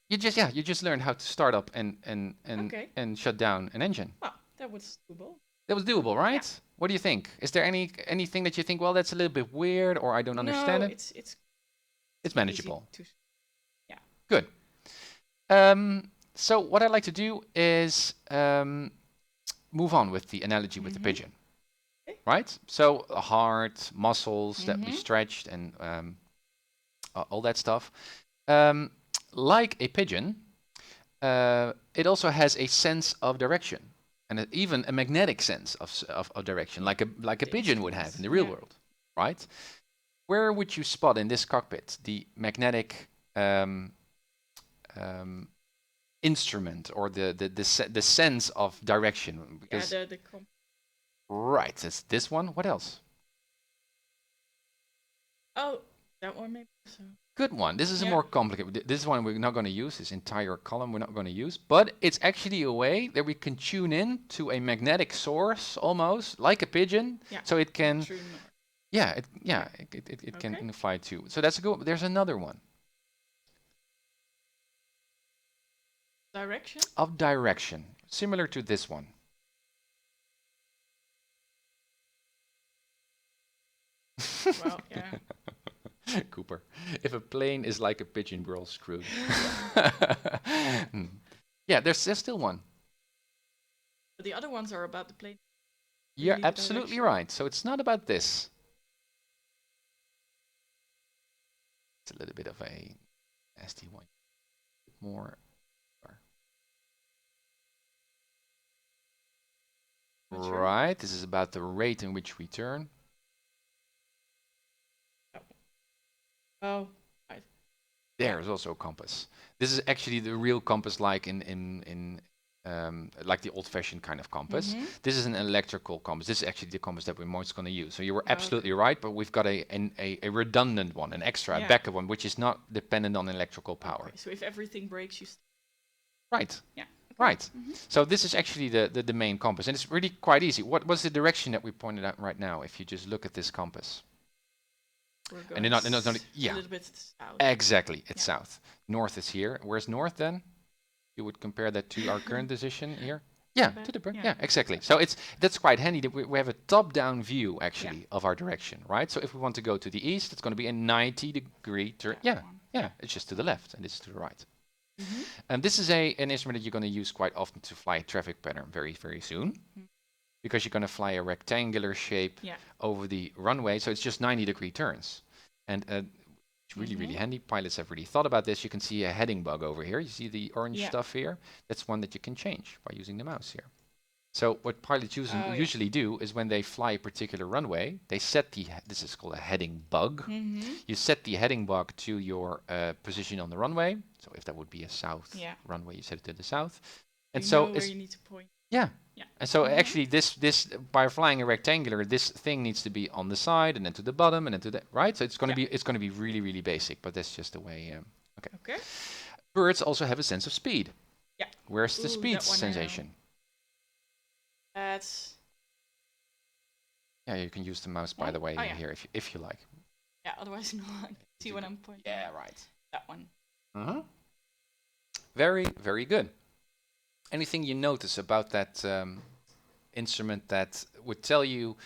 You just learned how to start up Okay. and shut down an engine. Well, that was doable. That was doable, right? What do you think? Is there anything that you think, well, that's a little bit weird, or I don't understand no, it? It's It's manageable. easy to- Good. So what I'd like to do is move on with the analogy with the pigeon, Okay. right? So a heart, muscles that we Mhm. stretched, and all that stuff. Like a pigeon, it also has a sense of direction, and even a magnetic sense of direction, like a pigeon would have in the real Yeah. world, right? Where would you spot in this cockpit the magnetic instrument, or the sense of direction? Because Yeah, the right, it's this one. What else? Oh, that one maybe. So. Good one. This is a Yeah. more complicated. This one we're not going to use. This entire column we're not going to use. But it's actually a way that we can tune in to a magnetic source, almost like a pigeon. Yeah. So it can. True north. Yeah. It can Okay. fly too. So that's a good. There's another one Direction. of direction, similar to this one. Well, yeah. Cooper, if a plane is like a pigeon, we're all screwed. Yeah, there's still one. But the other ones are about the plane. You're Really the absolutely direction. right. So it's not about this. It's a little bit of a nasty one. More. Not sure. Right. This is about the rate in which we turn. Oh, There is also a compass. This is actually the real compass, like in like the old-fashioned kind of compass. Mhm. This is an electrical compass. This is actually the compass that we're most going to use. So you were Oh, okay. absolutely right, but we've got a redundant one, an extra, a Yeah. backup one, which is not dependent on electrical power. okay. So if everything breaks, you. Right. Yeah. Right. Mhm. So this is actually the main compass, and it's really quite easy. What was the direction that we pointed out right now? If you just look at this compass. We're And going they're not- a yeah. little bit south. Exactly. It's Yeah. south. North is here. Where's north then? You would compare that to our current position here. Yeah, Back, to the yeah. yeah, exactly. So that's quite handy that we have a top-down view actually of our direction, right? So if we want to go to the east, it's going to be a 90-degree turn. That Yeah, one. yeah. It's just to the left, and this is to the right. Mhm. And this is an instrument that you're going to use quite often to fly a traffic pattern very, very soon, Mhm. because you're going to fly a rectangular shape Yeah. over the runway. So it's just 90-degree turns, and it's really, really Mhm. handy. Pilots have really thought about this. You can see a heading bug over here. You see the orange Yeah. stuff here? That's one that you can change by using the mouse here. So what pilots Oh, yeah. usually do is when they fly a particular runway, they set this is called a heading bug. Mhm. You set the heading bug to your position on the runway. So if that would be a south Yeah. runway, you set it to the south. And You so know where it's, you need to point. yeah. Yeah. And so Mhm. actually this by flying a rectangular, this thing needs to be on the side and then to the bottom and then to the right. So it's going to Yeah. be really, really basic, but that's just the way. Okay. Birds also have a sense of speed. Yeah. Where's the Ooh, speed that one I know. sensation? That's Yeah, you can use the mouse by Yeah. the way Oh, yeah. here if you like. yeah. Otherwise, no one can see what I'm pointing. Yeah, at. right. That one. Very, very good. Anything you notice about that instrument that would tell you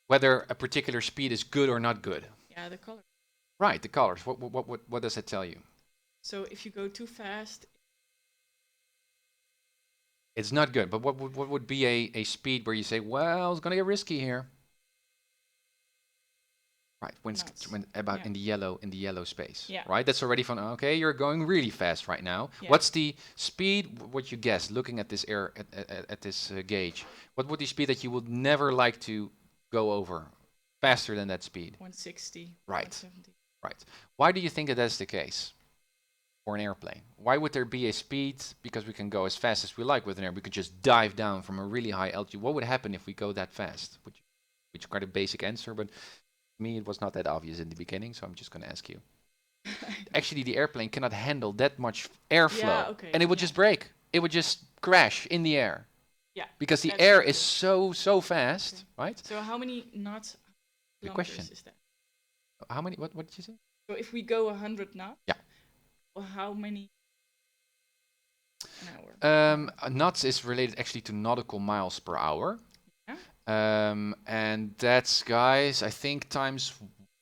whether a particular speed is good or not good? Yeah, the color. Right, the colors. What does that tell you? So if you go too fast, It's not good. But what would be a speed where you say, well, it's gonna get risky here? Right, Knots. when about Yeah. in the yellow space. Yeah. Right, that's already fun. Okay, you're going really fast right now. Yeah. What's the speed? What you guess? Looking at this at this gauge, what would the speed that you would never like to go over faster than that speed? 160. Right. 170. Right. Why do you think that that's the case for an airplane? Why would there be a speed? Because we can go as fast as we like with an air. We could just dive down from a really high altitude. What would happen if we go that fast? Which is quite a basic answer, but to me it was not that obvious in the beginning, so I'm just going to ask you. Actually, the airplane cannot handle that much airflow, okay, and it would yeah. just break. It would just crash in the air. Yeah. Because the that's air true. is so fast, right? So how many knots? Good kilometers question. Is that? How many? What did you say? So if we go 100 knots. Yeah. Well, how many an hour? Knots is related actually to nautical miles per hour. Yeah. And that's, guys, I think times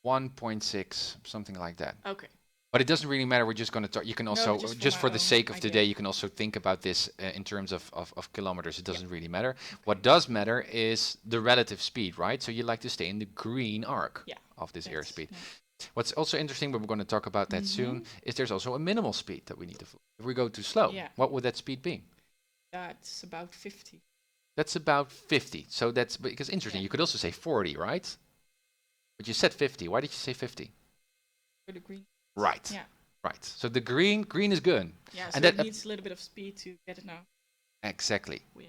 1.6, something like that. Okay. But it doesn't really matter. We're just going to talk. You can also, just for for my the own sake of idea. today, you can also think about this in terms of kilometers. It doesn't really matter. What does matter is the relative speed, right? So you like to stay in the green arc Yeah, of this That's airspeed. nice. What's also interesting, but we're going to talk about that soon, is there's also a minimal speed that we need to fly. If we go too slow, Yeah. what would that speed be? That's about 50. That's about 50. So that's because interesting. Yeah. You could also say 40, right? But you said 50. Why did you say 50? For the green. Right. Yeah. Right. So the green is good. Yeah. So And it that- needs a little bit of speed to get it now. Exactly. Win.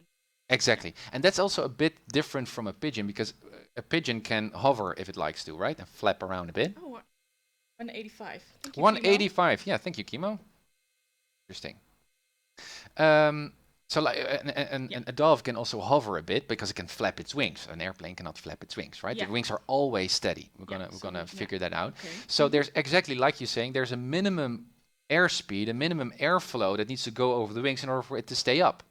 Exactly. And that's also a bit different from a pigeon because a pigeon can hover if it likes to, right? And flap around a bit. Oh, 185. Thank you, Kimo. 185. Yeah, thank you, Kimo. Interesting. So like, and a dove can also hover a bit because it can flap its wings. An airplane cannot flap its wings, right? Yeah. The wings are always steady. We're Yeah, gonna so, figure that out. Okay. So there's exactly like you're saying, there's a minimum airspeed, a minimum airflow that needs to go over the wings in order for it to stay up.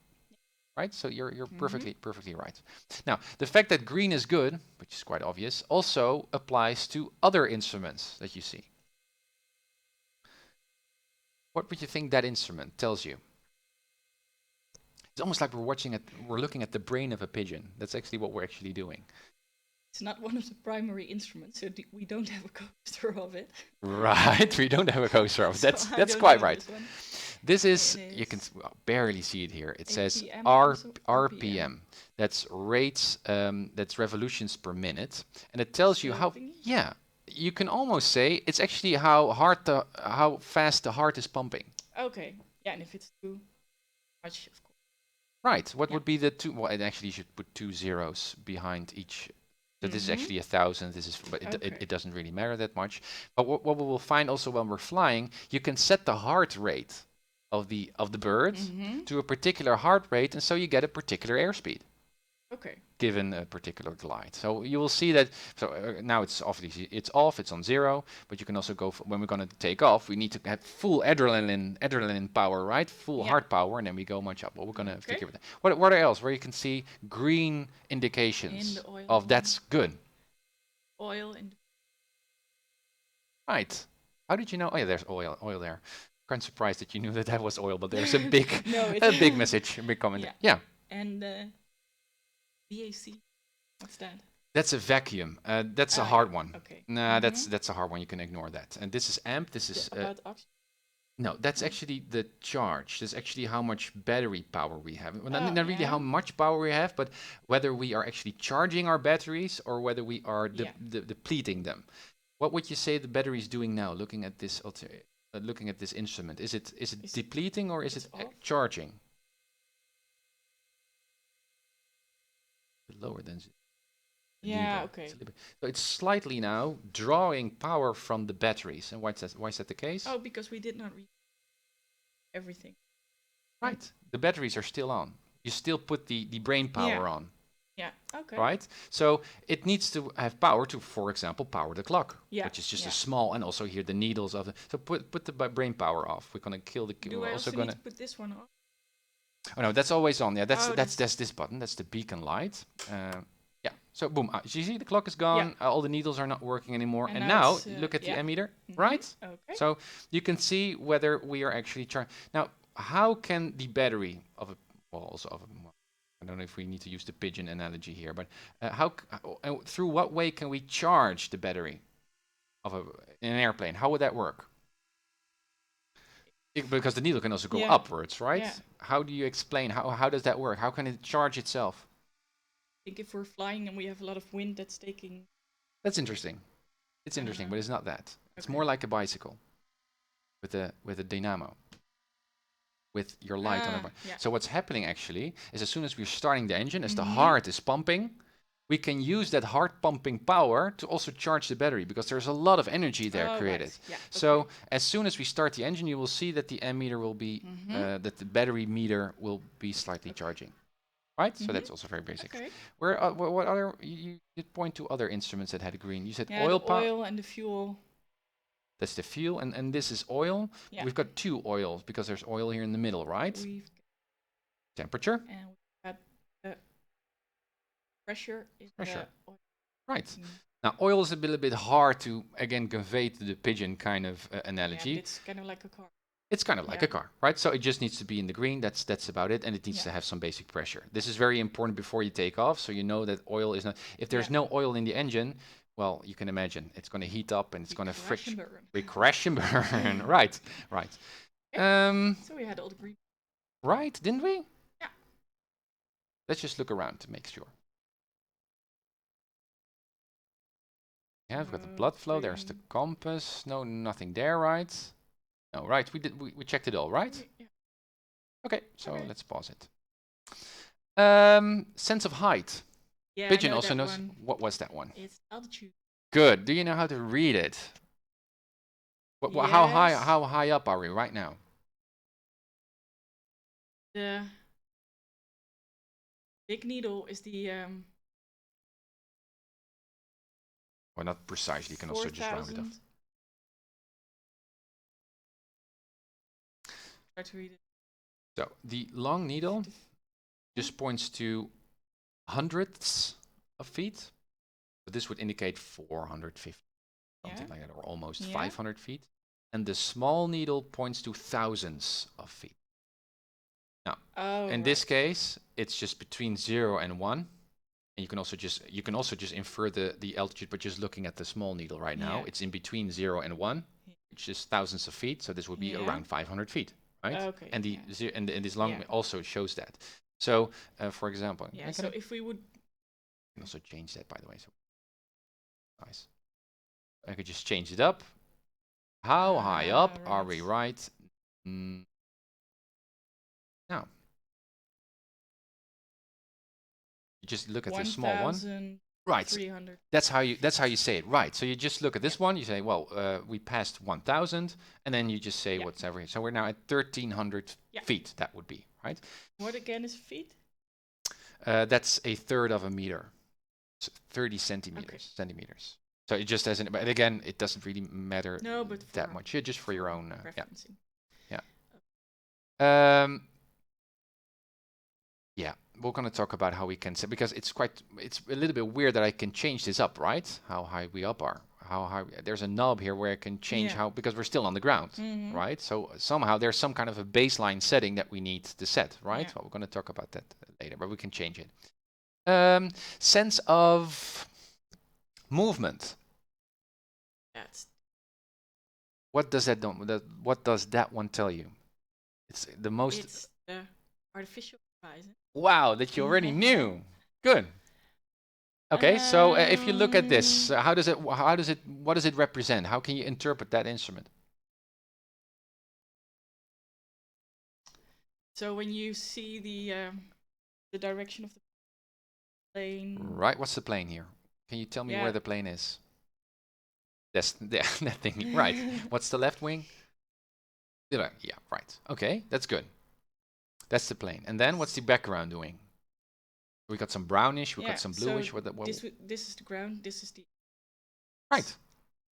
Right? So you're perfectly right. Now, the fact that green is good, which is quite obvious, also applies to other instruments that you see. What would you think that instrument tells you? It's almost like we're looking at the brain of a pigeon. That's actually what we're actually doing. It's not one of the primary instruments, so we don't have a coaster of it. Right, we don't have a coaster of. So I That's don't quite know right. this one. This is, It you can is barely see it here. It says APM also? RPM. That's rates, that's revolutions per minute. And it tells you So how, thingy? yeah, you can almost say it's actually how fast the heart is pumping. Okay. Yeah, and if it's too much, of course. Right, what Yeah. would be the two, well, it actually should put 2 zeros behind each. So this is actually 1,000, this is, but Okay. it doesn't really matter that much. But what we will find also when we're flying, you can set the heart rate of the bird to a particular heart rate, and so you get a particular airspeed Okay. given a particular glide. So you will see that. So now it's obviously it's off, it's on 0, but you can also go when we're going to take off. We need to have full adrenaline power, right? Full Yeah. heart power, and then we go much up. Well, we're going to Okay. figure that. What else where you can see green indications In the oil. of that's good, Oil and right? How did you know? Oh yeah, there's oil there. Kind of surprised that you knew that was oil, but there's a big No, a it's- big message, a big comment. Yeah. Yeah. and VAC. What's that? That's a vacuum. That's a Ah, hard yeah, one. okay. Nah, that's a hard one. You can ignore that. And this is amp. This is About oxygen. no. That's actually the charge. That's actually how much battery power we have. Well, Oh, not really how yeah. much power we have, but whether we are actually charging our batteries or whether we are Yeah. depleting them. What would you say the battery is doing now? Looking at this, looking at this instrument, is it Is- depleting or is it's it off? charging? Lower than. Yeah, needle. okay. It's a little bit- So it's slightly now drawing power from the batteries. And why is that the case? Oh, because we did not read everything. Right. The batteries are still on. You still put the brain power on, Yeah. Okay. right? So it needs to have power to, for example, power the clock, Yeah, which is just yeah. a small, and also here the needles of the. So put the brain power off. We're gonna kill the. Do we're I also also gonna. need to put this one on? Oh no, that's always on. Yeah, that's Oh, that's this button. That's the beacon light. Yeah. So boom. You see the clock is gone. All the needles are not working anymore. And And now now it's, look at the yeah. ammeter, Mhm. right? Okay. So you can see whether we are actually charging. Now, how can the battery of a also of I don't know if we need to use the pigeon analogy here, but through what way can we charge the battery of an airplane? How would that work? Because the needle can also go Yeah. upwards, right? Yeah. How do you explain how does that work? How can it charge itself? I think if we're flying and we have a lot of wind that's taking. That's interesting. It's interesting, but it's not that. It's Okay. more like a bicycle with a dynamo. With your light on it. Yeah. So what's happening actually is as soon as we're starting the engine, as the Mhm. heart is pumping, we can use that heart pumping power to also charge the battery because there's a lot of energy there Oh, created. right. Yeah. So okay. as soon as we start the engine, you will see that the ammeter will be, Mhm. that the battery meter will be slightly Okay. charging. Right? So Mhm. that's also very basic. Okay. What other, you did point to other instruments that had green. You said Yeah, oil the power. oil and the fuel. That's the fuel, and this is oil. Yeah. We've got two oils because there's oil here in the middle, right? We've Temperature, and we've got the pressure. In Pressure. The oil. right. Mm. Now, oil is a little bit hard to, again, convey to the pigeon kind of Yeah, analogy. but it's kind of like a car. It's kind of like Yeah. a car, right? So it just needs to be in the green. That's about it, and it needs Yeah. to have some basic pressure. This is very important before you take off, so you know that oil is not. If there's Yeah. no oil in the engine, well, you can imagine it's going to heat up and it's going to Crash and friction. burn. We crash and burn. Right, right. So we had all the green. Right, didn't we? Yeah. Let's just look around to make sure. Yeah, we've got the blood flow. There's the green. compass. No, nothing there, right? No, right. We checked it all, right? Yeah. Okay, so Okay. let's pause it. Sense of height. Yeah, I Pigeon know also that knows. one. What was that one? It's altitude. Good. Do you know how to read it? How high? Yes. How high up are we right now? The big needle is the Well, not precisely. You can also just round it off. 4,000. Try to read it. So the long needle just points to hundredths of feet. So this would indicate 450, something Yeah. like that, or almost Yeah. 500 feet. And the small needle points to thousands of feet. Oh. In this case, it's just between 0 and 1. And you can also just infer the altitude by just looking at the small needle right now. Yeah. It's in between 0 and 1, Yeah. which is thousands of feet. So this would be Yeah. around 500 feet, right? Okay. And the yeah. and this long Yeah. also shows that. So, for example, Yeah. I So can if we would. also change that, by the way. So nice. I could just change it up. How high up are we, right? Now, you just look at the small one. Right. 300. That's how you say it, right? So you just look at this one. You say, well, we passed 1,000, and then you just say Yeah. what's every. So we're now at 1,300 Yeah. feet. That would be right. What again is feet? That's a third of a meter, 30 centimeters. Okay. Centimeters. So it just doesn't. But again, it doesn't really matter No, but that for much. Yeah, just for your own. Yeah. referencing. Yeah, we're going to talk about how we can set, because it's a little bit weird that I can change this up, right? How high we up are. How high, there's a knob here where I can change Yeah. how, because we're still on the ground, Mhm. right? So somehow there's some kind of a baseline setting that we need to set, right? Yeah. Well, we're going to talk about that later, but we can change it. Sense of movement. That's What does what does that one tell you? It's the most. it's the artificial horizon. Wow, that you already knew. Good. Okay, so if you look at this, what does it represent? How can you interpret that instrument? So when you see the direction of the plane. Right, what's the plane here? Can you tell me Yeah. where the plane is? That's that thing, right. What's the left wing? Yeah, right. Okay, that's good. That's the plane. And then what's the background doing? We got some brownish, we Yeah, got some so bluish. This is the ground. This is the. Right,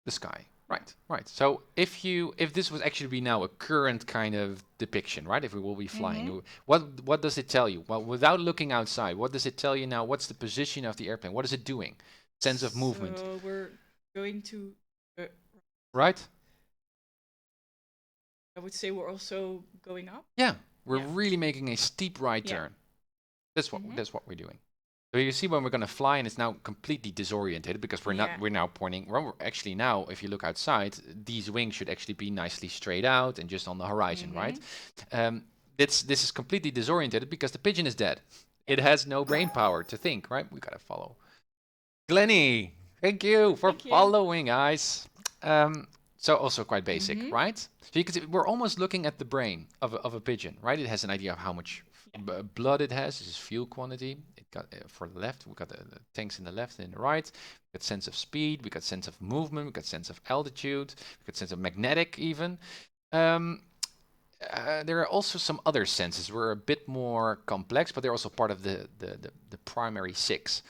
the sky. Right. So if this was actually be now a current kind of depiction, right? If we will be flying, Mhm. what does it tell you? Well, without looking outside, what does it tell you now? What's the position of the airplane? What is it doing? Sense of movement, So we're going to. right? I would say we're also going up. Yeah, we're Yeah. really making a steep right Yeah. turn. That's what we're doing. So you see when we're going to fly and it's now completely disoriented because we're now pointing. Well, we're actually now, if you look outside, these wings should actually be nicely straight out and just on the horizon, right? This is completely disoriented because the pigeon is dead. It has no brain power to think, right? We gotta follow. Glennie, thank you for following, guys. So also quite basic, right? So you can see we're almost looking at the brain of a pigeon, right? It has an idea of how much blood it has. This is fuel quantity. It got for the left, we got the tanks in the left and in the right. We got sense of speed. We got sense of movement. We got sense of altitude. We got sense of magnetic even. There are also some other senses. We're a bit more complex, but they're also part of the primary 6.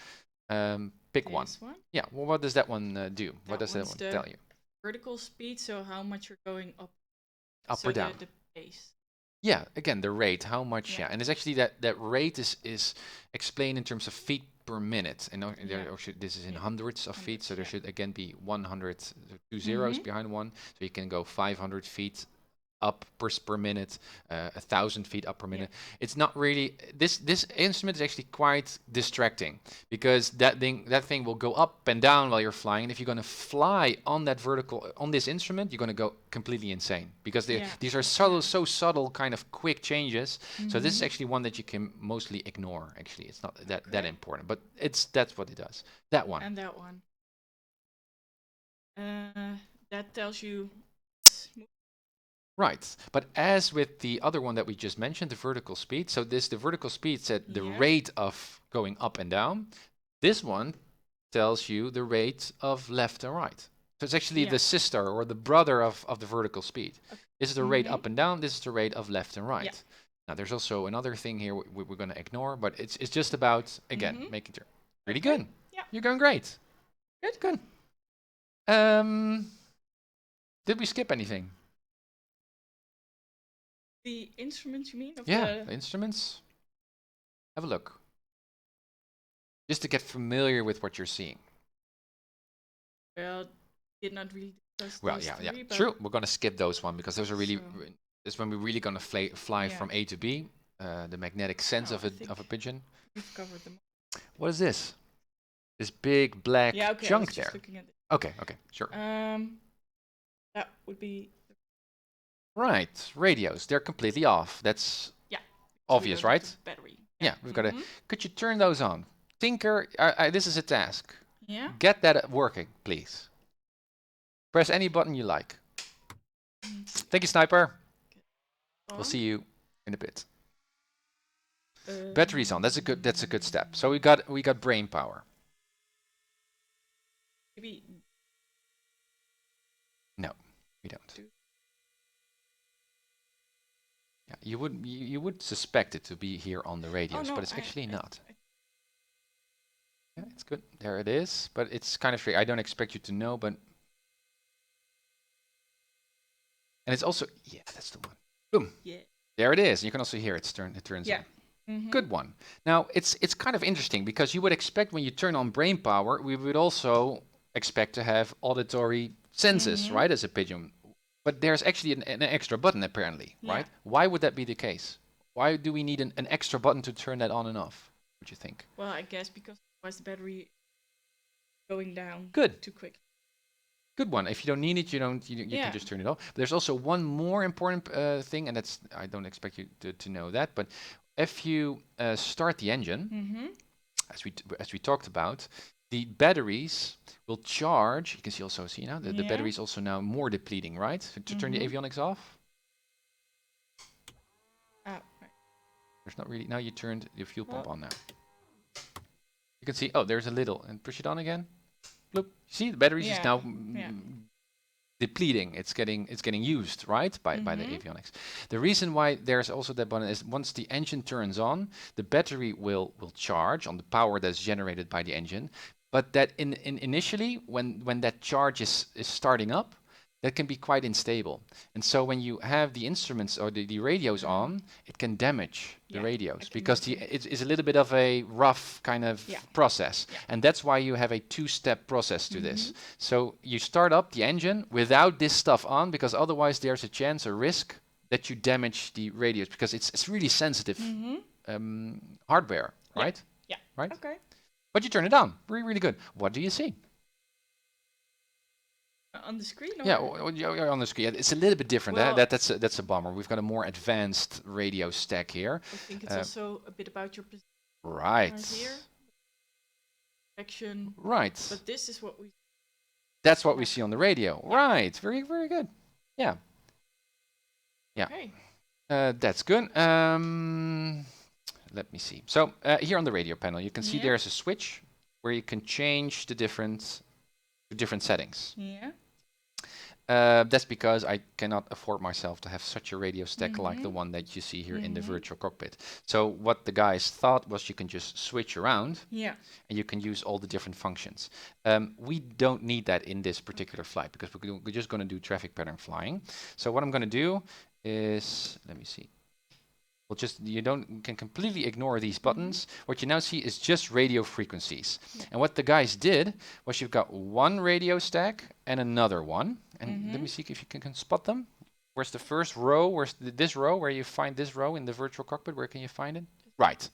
Pick one. Yeah. Well, what does that one do? What does that one tell you? Vertical speed, so how much you're going up. Up or down? The pace. Yeah, again, the rate, how much, and it's actually that rate is explained in terms of feet per minute, and this is in hundreds of feet, so there should again be 100, 2 zeros behind one, so you can go 500 feet up per minute, 1,000 feet up per minute. It's not really, this instrument is actually quite distracting because that thing will go up and down while you're flying, and if you're going to fly on that on this instrument, you're going to go completely insane because these are so subtle kind of quick changes. So this is actually one that you can mostly ignore. Actually, it's not that important, but that's what it does. That one. And that one. That tells you. Right, but as with the other one that we just mentioned, the vertical speed, so the vertical speed said the rate of going up and down. This one tells you the rate of left and right. So it's actually the sister or the brother of the vertical speed. This is the rate up and down, this is the rate of left and right. Now there's also another thing here we're going to ignore, but it's just about, again, making sure. Really good. Yeah. You're going great. Good. Did we skip anything? The instruments, you mean? The instruments. Have a look. Just to get familiar with what you're seeing. Well, did not really discuss those three, true. We're going to skip those one because those are really, this when we're really going to fly from A to B. The magnetic sense of a pigeon. We've covered them. What is this? This big black chunk there. Okay, sure. That would be. Right, radios, they're completely off. That's obvious, right? Battery. Yeah, we've got to. Could you turn those on? Tinker, this is a task. Yeah. Get that working, please. Press any button you like. Thank you, Sniper. We'll see you in a bit. Batteries on. That's a good step. So we got brain power. Maybe. No, we don't. You would suspect it to be here on the radios, but it's actually not. Yeah, it's good. There it is, but it's kind of free. I don't expect you to know, but and it's also that's the one. Boom. Yeah. There it is. You can also hear it turns on. Good one. Now it's kind of interesting because you would expect when you turn on brain power, we would also expect to have auditory senses, right, as a pigeon. But there's actually an extra button apparently, right? Why would that be the case? Why do we need an extra button to turn that on and off? What do you think? Well, I guess because otherwise the battery going down too quick. Good one. If you don't need it, you can just turn it off. But there's also one more important thing, and that's I don't expect you to know that, but if you start the engine, as we talked about, the batteries will charge. You can see now the battery is also now more depleting, right? So to turn the avionics off. Right. There's not really. Now you turned the fuel pump on now. You can see. There's a little, and push it on again. Look, see the batteries is now depleting. It's getting used, right, by the avionics. The reason why there's also that button is once the engine turns on, the battery will charge on the power that's generated by the engine. But that initially, when that charge is starting up, that can be quite unstable. And so when you have the instruments or the radios on, it can damage the radios because it's a little bit of a rough kind of process. Yeah. And that's why you have a two-step process to this. So you start up the engine without this stuff on because otherwise there's a risk that you damage the radios because it's really sensitive hardware, Yeah. right? Yeah. Right. Okay. But you turn it on. Really, really good. What do you see? On the screen? Or? Yeah, you're on the screen. It's a little bit different. Well- That's a bummer. We've got a more advanced radio stack here. I think it's Uh, also a bit about your position Right. right here. Direction. Right. But this is what we. That's what we see on the radio. Right. Very, very good. Yeah. Yeah. Okay. That's good. Let me see. So here on the radio panel, you can see Yeah. there's a switch where you can change the different settings. Yeah. That's because I cannot afford myself to have such a radio stack like the one that you see here in the virtual cockpit. So what the guys thought was you can just switch around Yeah. and you can use all the different functions. We don't need that in this particular flight because we're just going to do traffic pattern flying. So what I'm going to do is, let me see. Well, you can completely ignore these buttons. What you now see is just radio frequencies. Yeah. And what the guys did was you've got one radio stack and another one. And let me see if you can spot them. Where's the first row? Where's this row? Where you find this row in the virtual cockpit? Where can you find it? Right.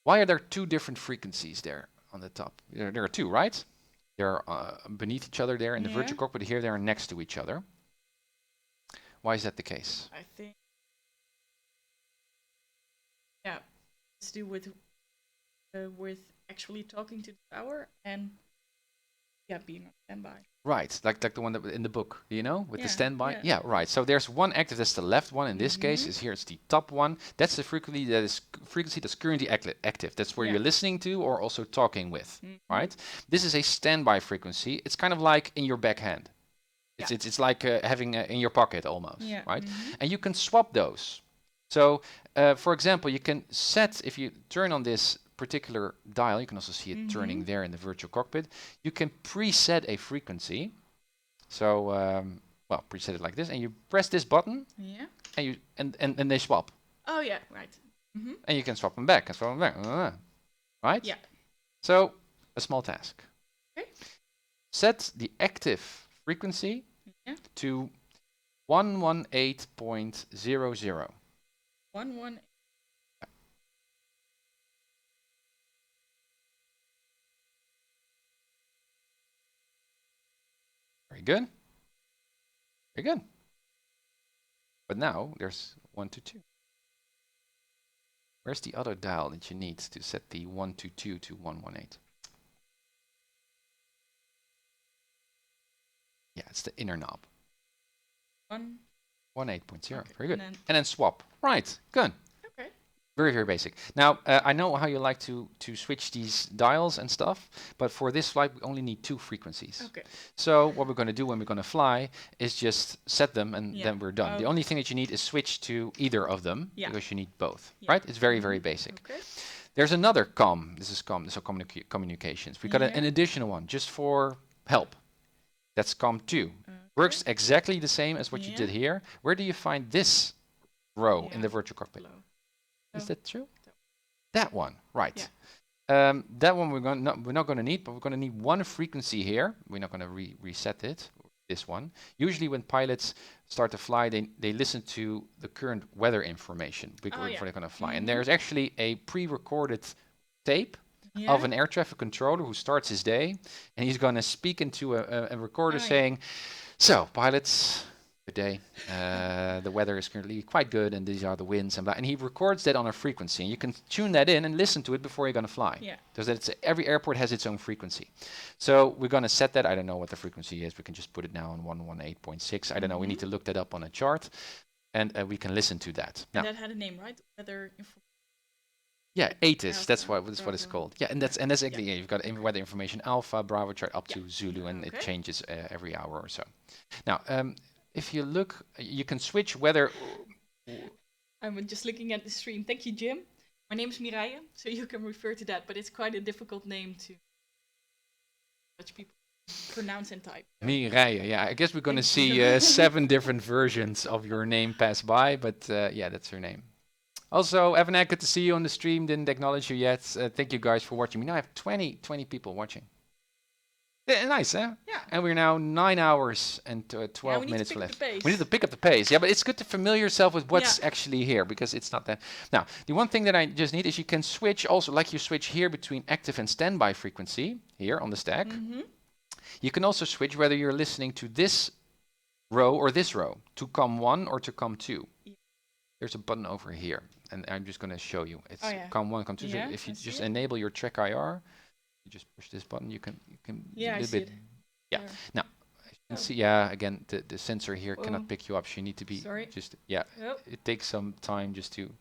Why are there two different frequencies there on the top? There are two, right? They're beneath each other there in the virtual cockpit. Here they are next to each other. Why is that the case? I think. Yeah. It's to do with actually talking to the tower and being on standby. Right, like the one that in the book, you know, with the Yeah, standby. yeah. Yeah, right. So there's one active. That's the left one. In this case, is here. It's the top one. That's the frequency that's currently active. That's where Yeah. you're listening to or also talking with. Right. This is a standby frequency. It's kind of like in your backhand. It's like having in your pocket almost. Yeah. Right. And you can swap those. So, for example, you can set if you turn on this particular dial, you can also see it turning there in the virtual cockpit. You can preset a frequency. So, well, preset it like this, and you press this button, Yeah. and you and they swap, Oh yeah. Right. and you can swap them back and swap them back, right? Yeah. So, a small task. Okay. Set the active frequency to 118.00. 1-1. Very good. Very good. But now there's 1 to 2. Where's the other dial that you need to set the 1 to 2 to 118? Yeah, it's the inner knob. 18.0. Okay, Very good. and And then swap. Right. Good. Okay. Very, very basic. Now, I know how you like to switch these dials and stuff, but for this flight, we only need 2 frequencies. Okay. So what we're going to do when we're going to fly is just set them and Yeah. then we're done. The only thing that you need is switch to either of them because you need both, Yeah. right? It's very, very basic. Okay. There's another COM. This is communications. We got an additional one just for help. That's COM2. Works exactly the same as what you did here. Where do you find this row in the virtual cockpit? Below. Is that true? That That one, right. That one we're not going to need, but we're going to need one frequency here. We're not going to reset it, this one. Usually when pilots start to fly, they listen to the current weather information before they're going to fly. And there's actually a pre-recorded tape of an air traffic controller who starts his day, and he's going to speak into a recorder saying, so, pilots, good day. The weather is currently quite good, and these are the winds, and blah. And he records that on a frequency. And you can tune that in and listen to it before you're going to fly. Yeah. Because every airport has its own frequency. So we're going to set that. I don't know what the frequency is. We can just put it now on 118.6. I don't know. We need to look that up on a chart, and we can listen to that. Now, And that had a name, right? Weather information. yeah, ATIS. That's Alpha, what it's Bravo. called. Yeah, and that's exactly you've got weather information Alpha, Bravo chart up to Zulu, and it Okay. changes every hour or so. Now, if you look, you can switch weather. I'm just looking at the stream. Thank you, Jim. My name is Mireille, so you can refer to that, but it's quite a difficult name to Dutch people pronounce and type. Mireille, yeah. I guess we're going to see 7 different versions of your name pass by, but yeah, that's your name. Also, Evan, good to see you on the stream. Didn't acknowledge you yet. Thank you guys for watching. We now have 20 people watching. Nice, huh? Yeah. And we're now 9 hours and 12 we need to minutes pick up left. the pace. We need to pick up the pace. Yeah, but it's good to familiar yourself with what's Yeah. actually here because it's not that. Now, the one thing that I just need is you can switch also, like you switch here between active and standby frequency here on the stack. Mm-hmm. You can also switch whether you're listening to this row or this row, to COM1 or to COM2. Yeah. There's a button over here, and I'm just going to show you. It's Oh, yeah. COM1, COM2. So Yeah, if you I see just it. enable your Track IR, you just push this button. You can Yeah, a I little see bit. it. Yeah. There. Now, you can Oh. see, yeah, again, the sensor here Oh. cannot pick you up. So you need to be Sorry. just, yeah, Oh, it takes some time just to.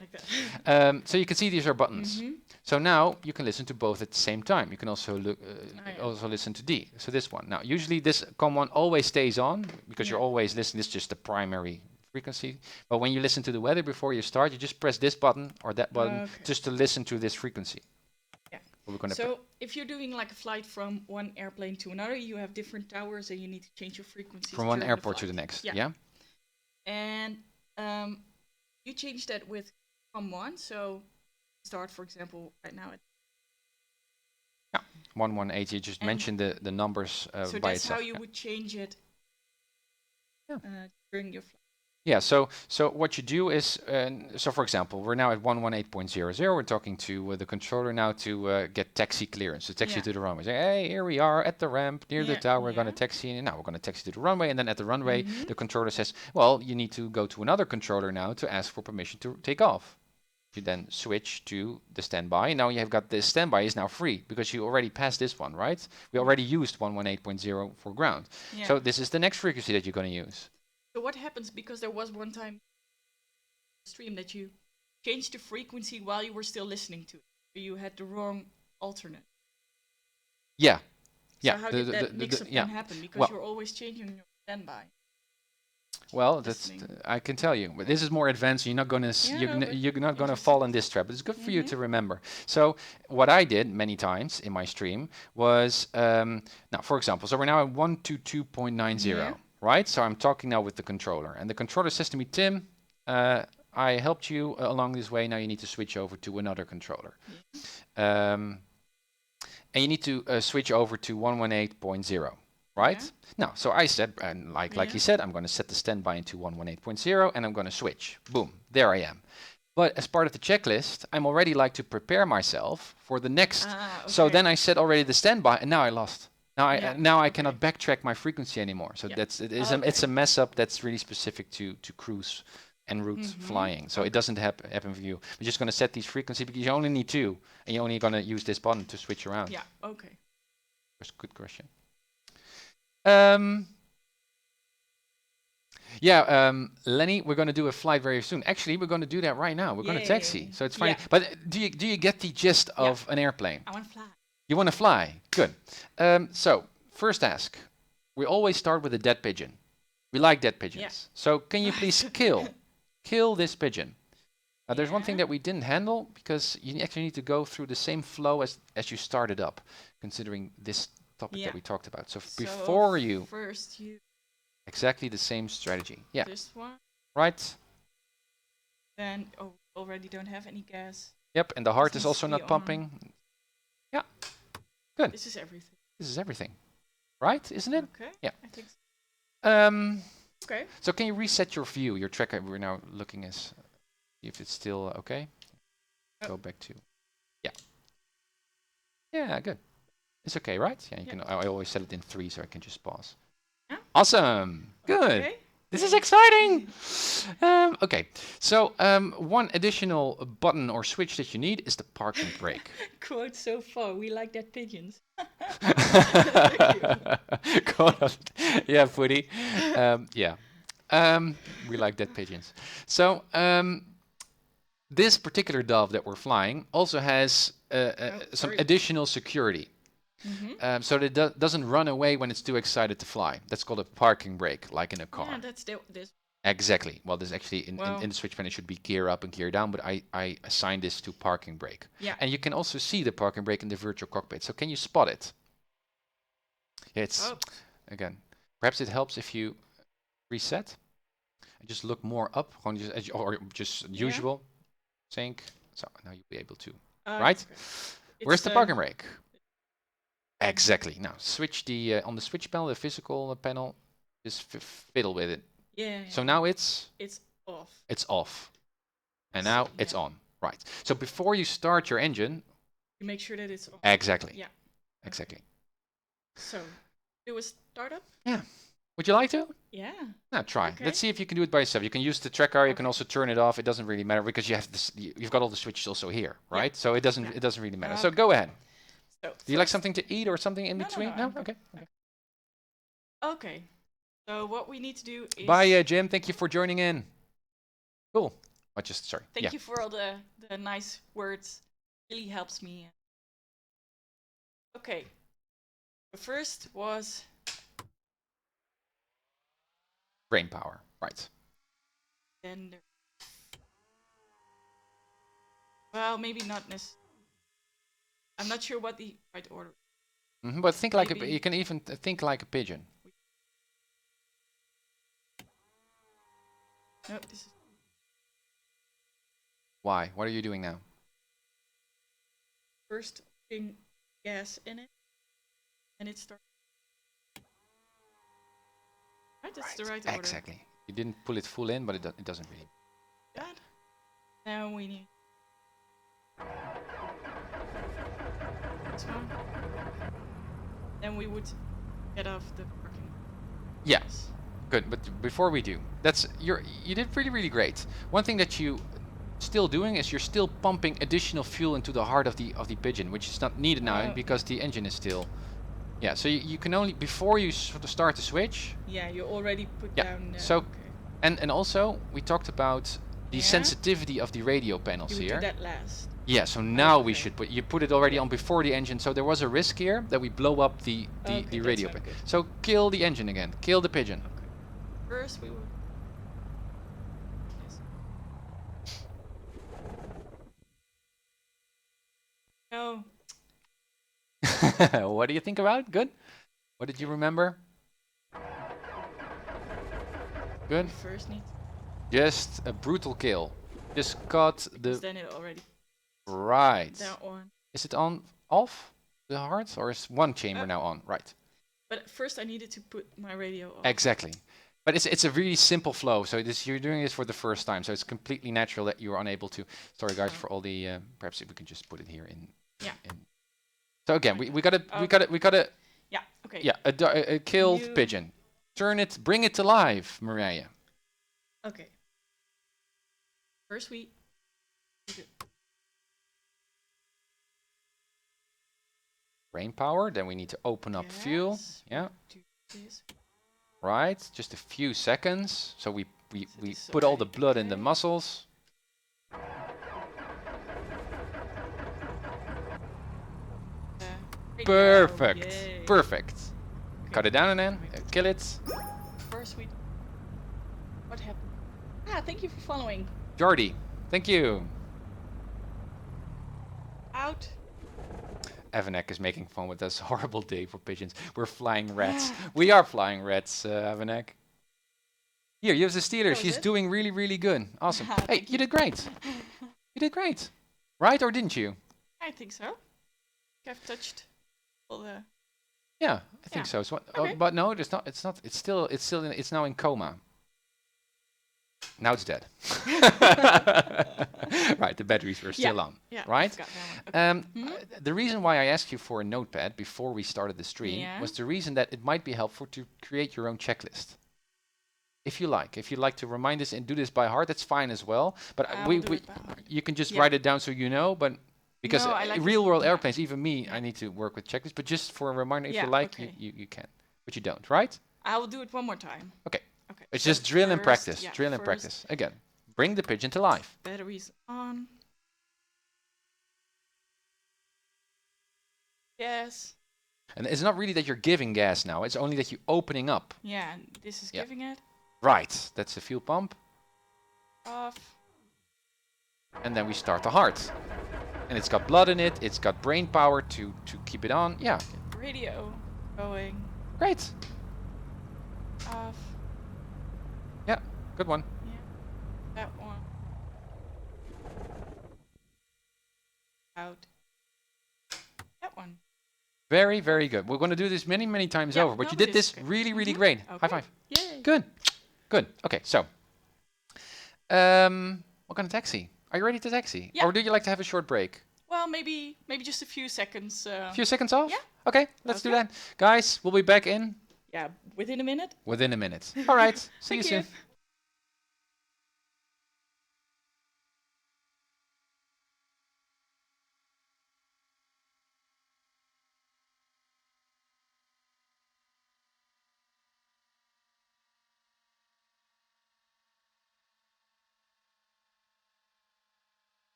like that. So you can see these are buttons. Mhm. So now you can listen to both at the same time. You can also look, yeah. also listen to D. So this one. Now, usually this COM1 always stays on because you're Yeah. always listening. This is just the primary frequency. But when you listen to the weather before you start, you just press this button or that button Okay. just to listen to this frequency. Yeah. We're gonna So if you're doing like a flight from one airplane to another, you have different towers and you need to change your frequencies from one during airport to the flight. next. Yeah. Yeah. And you change that with COM1. So start, for example, right now. 118. You just And mentioned the numbers So by that's itself. how you yeah. would change it Yeah. during your flight. Yeah, so what you do is, so for example, we're now at 118.00. We're talking to the controller now to get taxi clearance, to taxi Yeah. to the runway. Say, hey, here we are at the ramp near the Yeah, tower. We're going to yeah. taxi in. Now we're going to taxi to the runway, and then at the runway, Mhm. the controller says, well, you need to go to another controller now to ask for permission to take off. You then switch to the standby. Now you have got the standby is now free because you already passed this one, right? We already used 118.0 for ground. Yeah. So this is the next frequency that you're going to use. So what happens, because there was one time stream that you changed the frequency while you were still listening to it. You had the wrong alternate. Yeah. So Yeah. how did that mix-up yeah. then happen? Because Well- you're always changing your standby. Well, that's listening. I can tell you, but this is more advanced. You're not gonna Yeah, you're, no, gonna, but you're not gonna interesting. fall in this trap. But it's good for you to remember. So what I did many times in my stream was now, for example, so we're now at 122.90, Yeah. right? So I'm talking now with the controller, and the controller says to me, Tim, I helped you along this way. Now you need to switch over to another controller, and you need to switch over to 118.0. Right? Yeah. Now, so I said, and like Yeah. you said, I'm going to set the standby into 118.0 and I'm going to switch. Boom, there I am. But as part of the checklist, I'm already like to prepare myself for the next. So okay. then I set already the standby and now I lost. Now I Yeah, now I okay. cannot backtrack my frequency anymore. So Yeah. that's Okay. it's a mess up that's really specific to cruise en route flying. So it doesn't happen for you. We're just going to set these frequency because you only need two and you're only going to use this button to switch around. Yeah, okay. That's a good question. Lenny, we're going to do a flight very soon. Actually, we're going to do that right now. We're going to taxi. Yay. So it's funny. Yeah. But do you get the gist of an airplane? I want to fly. You want to fly? Good. So first ask. We always start with a dead pigeon. We like dead pigeons. Yeah. So can you please kill this pigeon? There's one thing Yeah. that we didn't handle because you actually need to go through the same flow as you started up, considering this topic Yeah. that we talked about. So, So before you, first you exactly the same strategy. Yeah, this one, right? then already don't have any gas. Yep, and the heart is needs also to be not on. pumping. Yeah, good. This is everything. This is everything. Right, isn't it? Okay. Yeah. I think so. Okay. So can you reset your view, your track? We're now looking as if it's still okay. Go back to, yeah, good. It's okay, right? Yeah, you Yeah. can. I always set it in 3, so I can just pause. Yeah. Awesome. Good. Okay. This is exciting. Okay, so one additional button or switch that you need is the parking brake. Quote so far. We like that pigeons. Yeah, Footy. Yeah. We like dead pigeons. So this particular dove that we're flying also has some sorry. additional security. Mm-hmm. So that it doesn't run away when it's too excited to fly. That's called a parking brake, like in a car. Yeah, that's this. Exactly. Well, there's actually in Wow. the switch pane it should be gear up and gear down, but I assigned this to parking brake. Yeah. And you can also see the parking brake in the virtual cockpit. So can you spot it? Yeah, it's Oh. again. Perhaps it helps if you reset and just look more up, gewoon just or just Yeah. usual sync. So now you'll be able to. Ah, Right? okay. Where's It's, the parking brake? Exactly. Now switch the on the switch panel, the physical panel. Just fiddle with it. Yeah. So now it's off. off, and So, now it's yeah. on. Right. So before you start your engine, You make sure that it's on. exactly. Yeah. Exactly. So, do a startup? Would you like to? Yeah. No, try. Okay. Let's see if you can do it by yourself. You can use the tracker. You can Okay. also turn it off. It doesn't really matter because you have this. You've got all the switches also here, right? So it doesn't. Yeah. It doesn't really matter. So Okay. go ahead. So, Do you like first- something to eat or something in No, no, between? no, I'm good. Okay. Okay. Okay. So what we need to do is Bye, Jim. Thank you for joining in. Cool. Sorry. thank yeah. you for all the nice words. Really helps me. Okay. The first was Brain power. Right. then there, well, maybe not necessarily. I'm not sure what the right order. But think like Maybe- you can even think like a pigeon. No, this is Why? What are you doing now? first putting gas in it, and it starts. Right, that's the right order. Exactly. You didn't pull it full in, but it doesn't really. That. Now we need this one. Then we would get off the parking. Yeah. Good. But before we do, you did really great. One thing that you still doing is you're still pumping additional fuel into the heart of the pigeon, which is not needed now Oh. because the engine is still. Yeah. So you can only before you sort of start the switch. Yeah, you already put Yeah, down. so okay. And also we talked about the Yeah. sensitivity of the radio panels You would here. do that last. Yeah, so now we Okay. should put you put it already on before the engine, so there was a risk here that we blow up the Okay, the that's radio not pan. good. So kill the engine again, kill the pigeon. Okay. First we would. No. What do you think about? Good. What did you remember? Good. We first need. Just a brutal kill. Just cut Because the then it already. right. That one. Is it on off the heart or is one chamber Uh, now on? Right. But first I needed to put my radio on. Exactly. But it's a really simple flow. So you're doing this for the first time. So it's completely natural that you are unable to. Sorry guys for all the. Perhaps if we can just put it here in. Yeah. So again, we gotta Yeah. Okay. yeah a killed You- pigeon. Turn it, bring it to life, Mariah. Okay. First we. Brain power. Then we need to open up fuel. Gas, Yeah. do this. Right. Just a few seconds. So we So this is put all the already blood in the okay. muscles. Radio, Perfect. yay. Perfect. Okay. Cut it down and then kill it. First we. What happened? Ah, thank you for following. Jordi, thank you. Out. Avanek is making fun with us. Horrible day for pigeons. We're flying rats. We are flying rats, Avanek. Here, you have the Steeler. Oh, She's is it? doing really good. Awesome. Ah, Hey, thank you did great. You did great. Right, or didn't you? I think so. I've touched all the. Yeah, I think Yeah. so. So Okay. but no, it's not. It's not. It's now in coma. Now it's dead. Right, the batteries were still on. Yeah. Right? I forgot that one. Okay. The reason why I asked you for a notepad before we started the stream Yeah. was the reason that it might be helpful to create your own checklist. If you like to remind us and do this by heart, that's fine as well. But I will do it by heart. you can just Yeah. write it down so you know. But because No, I like it. real world Yeah. airplanes, even me, I need to work with checklists. But just for a reminder, if Yeah, you like, okay. you can. But you don't, right? I will do it one more time. Okay. Okay. It's so just drill and first- practice. yeah, Drill and first practice. Again, bring the pigeon to life. Batteries on. Yes. And it's not really that you're giving gas now. It's only that you're opening up. Yeah, and this is Yeah. giving it Right. That's the fuel pump. off. And then we start the heart. And it's got blood in it. It's got brain power to keep it on. Yeah. Radio going Great. off. Yeah. Good one. Yeah. That one. Out. That one. Very, very good. We're going to do this many, many times Yeah, over, but no, you but did this it's good. really, really Mhm. great. High Okay. five. Yay. Good. Good. Okay, so. What kind of taxi? Are you ready to taxi? Yeah. Or do you like to have a short break? Well, maybe just a few seconds. A few seconds off? Yeah. Okay, let's do Okay. that. Guys, we'll be back in Yeah, within a minute. within a minute. All right. See you Thank soon.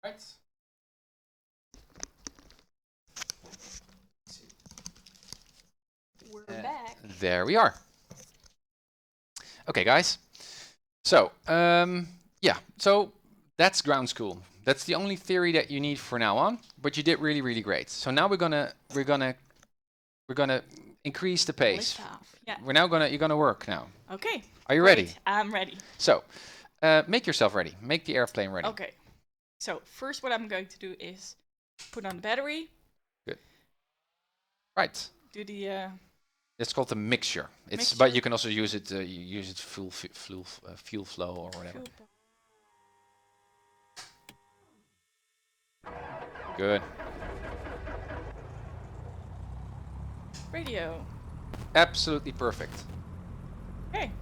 Right. We're back. There we are. Okay, guys. So, yeah. So that's ground school. That's the only theory that you need for now on. But you did really, really great. So now we're gonna increase the pace. Lift off. Yeah. You're gonna work now. Okay. Are you Great. ready? I'm ready. So, make yourself ready. Make the airplane ready. Okay. So first, what I'm going to do is put on the battery. Right. Do the. It's called a mixture. It's but Mixture. you can also use it. You use it fuel flow or whatever. Good. Radio. Absolutely perfect. Okay.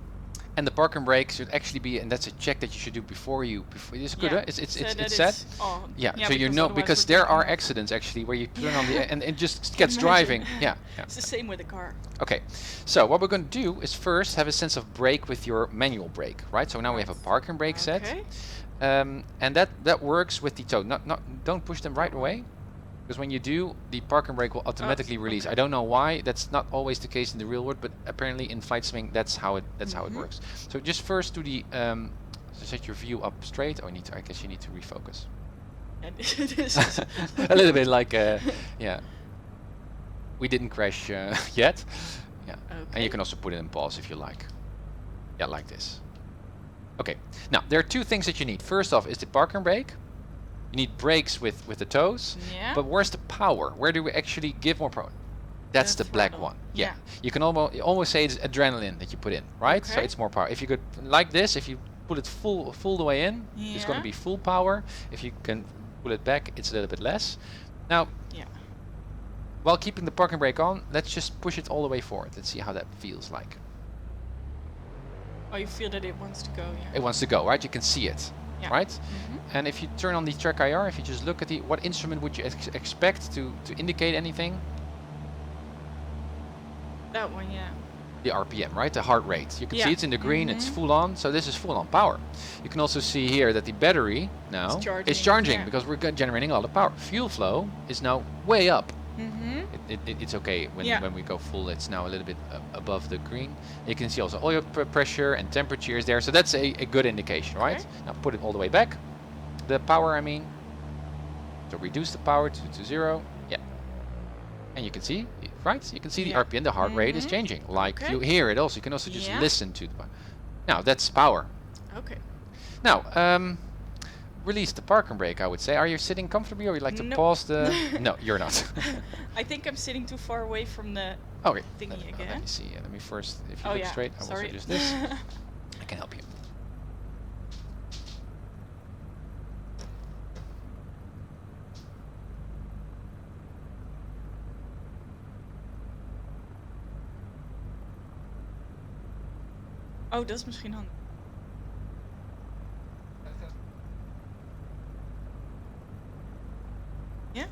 And the park and brake should actually be, and that's a check that you should do before it's good, Yeah. huh? It's So that it's set. it's on. Yeah, so you because know, otherwise because we're there driving are off. accidents actually where you turn on the and it just gets Imagine. driving. Yeah, yeah. It's the same with the car. Okay, so what we're going to do is first have a sense of brake with your manual brake, right? So now we have a park and brake set, Okay. and that works with the toe. Don't push them right away, because when you do, the park and brake will automatically release. okay. I don't know why. That's not always the case in the real world, but apparently in flight sim that's how it Mhm. works. So just first do the set your view up straight. Oh, I guess you need to refocus. And this is A little bit like yeah. We didn't crash yet. Yeah. And Okay. you can also put it in pause if you like. Yeah, like this. Okay. Now there are two things that you need. First off is the park and brake. You need brakes with the toes. Yeah. But where's the power? Where do we actually give more power? That's the black throttle. one. Yeah. Yeah. You can almost say it's adrenaline that you put in, right? So Okay. it's more power. If you could like this, if you put it full the way in, it's going Yeah. to be full power. If you can pull it back, it's a little bit less. Now, Yeah. while keeping the park and brake on, let's just push it all the way forward. Let's see how that feels like. Oh, you feel that it wants to go, yeah. It wants to go, right? You can see it, Yeah. right? Mhm. And if you turn on the track IR, if you just look at what instrument would you expect to indicate anything? That one, yeah. The RPM, right? The heart rate. You can see Yeah. it's in the green, it's Mhm. full on, so this is full on power. You can also see here that the battery now is charging, charging yeah. because we're generating a lot of power. Fuel flow is now way up. Mm-hmm. It's okay when, Yeah. when we go full, it's now a little bit above the green. You can see also oil pressure and temperature is there, so that's a good indication, right? Okay. Now put it all the way back. The power, I mean. So reduce the power to 0. Yeah. And you can see, right? You can see the Yeah. RPM, the heart rate is Mhm. changing. Like Okay. you hear it also. You can also just Yeah. listen to the. Now that's power. Okay. Now, release the park and brake, I would say. Are you sitting comfortably or you'd like to Nope. pause the... No, you're not. I think I'm sitting too far away from the Okay. thingy Let again. me see. Let me first, if you Oh look yeah, straight, I will sorry. suggest this. I can help you. Oh, dat is misschien handig. Ja?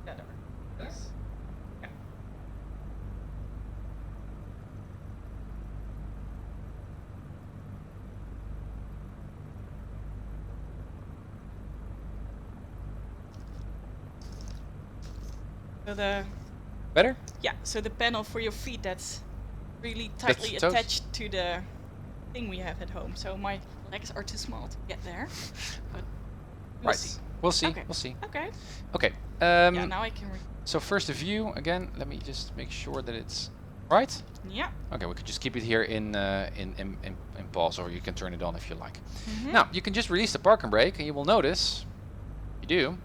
Ja, daar. Yes. Ja. So the Better? so the panel for your feet that's really tightly toes? attached to the thing we have at home. So my legs are too small to get there. But we'll Right. see. We'll see. Okay. We'll see. Okay. Okay. Yeah, now I can. So first the view again. Let me just make sure that it's right. Yeah. Okay, we could just keep it here in pause, or you can turn it on if you like. Mhm. Now you can just release the park and brake, and you will notice. You do.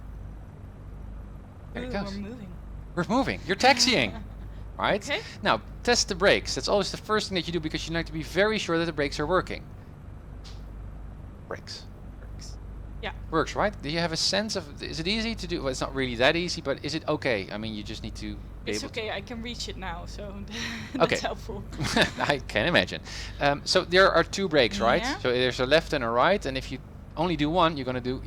There it Ooh, goes. we're moving. We're moving. You're taxiing. Right? Okay. Now, test the brakes. That's always the first thing that you do because you like to be very sure that the brakes are working. Brakes. Yeah. Works, right? Do you have a sense of, is it easy to do? Well, it's not really that easy, but is it okay? I mean, you just need to be It's able okay. I can reach it now, so Okay. that's helpful. to. I can imagine. So there are two brakes, right? Yeah. So there's a left and a right, and if you only do one, you're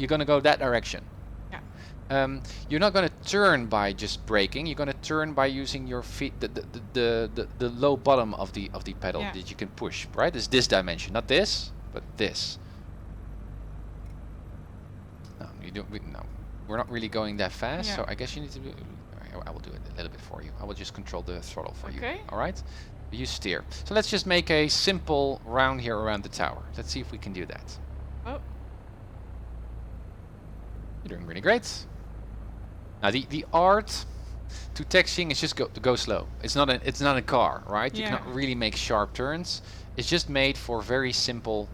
gonna go that direction. Yeah. You're not going to turn by just braking. You're going to turn by using your feet, the low bottom of the pedal Yeah. that you can push. Right? It's this dimension, not this, but this. No, we're not really going that fast. Yeah. So I guess you need to. I will do it a little bit for you. I will just control the throttle for you. Okay. All right. You steer. So let's just make a simple round here around the tower. Let's see if we can do that. Oh. You're doing really great. Now the art to taxiing is just to go slow. It's not a car, right? You Yeah. cannot really make sharp turns. It's just made for very simple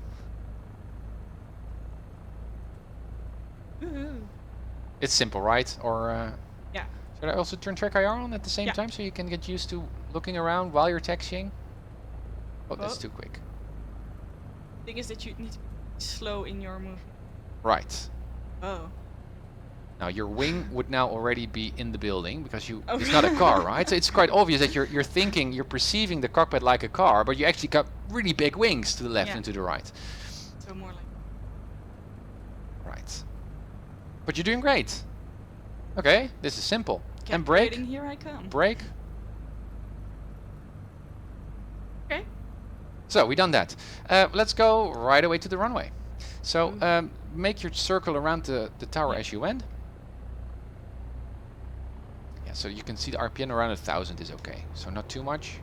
It's simple, right? Or Yeah. should I also turn track IR on at the same Yeah. time so you can get used to looking around while you're taxiing? Oh, that's Oh. too quick. Thing is that you need to be slow in your movement. Right. Oh. Now your wing would now already be in the building because you Oh. it's not a car, right? So it's quite obvious that you're thinking, you're perceiving the cockpit like a car, but you actually got really big wings to the left Yeah. and to the right. So more like. Right. But you're doing great. Okay, this is simple. And brake. Calculating, here I come. Brake. Okay. So we done that. Let's go right away to the runway. So make your circle around the tower as you went. Yeah, so you can see the RPM around 1,000 is okay. So not too much.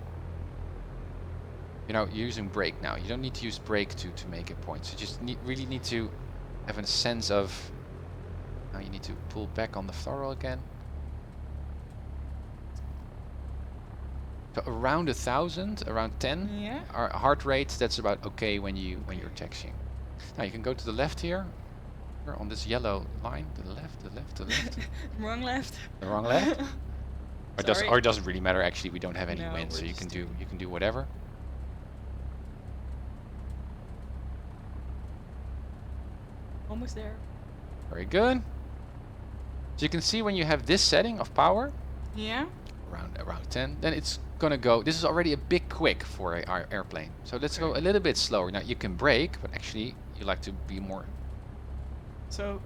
You know, you're using brake now. You don't need to use brake to make a point. So you just really need to have a sense of. Now you need to pull back on the throttle again. So around 1,000, around 10. Yeah. Our heart rate, that's about okay when you're taxiing. Now you can go to the left here on this yellow line. To the left, to the left, to the left. Wrong left. The wrong left. Sorry. Or it doesn't really matter. Actually, we don't have any No, wind, so we're you can just do whatever. Almost there. Very good. So you can see when you have this setting of power Yeah. around 10, then it's gonna go. This is already a bit quick for our airplane. So let's go a little bit slower. Now you can brake, but actually you like to be more. So.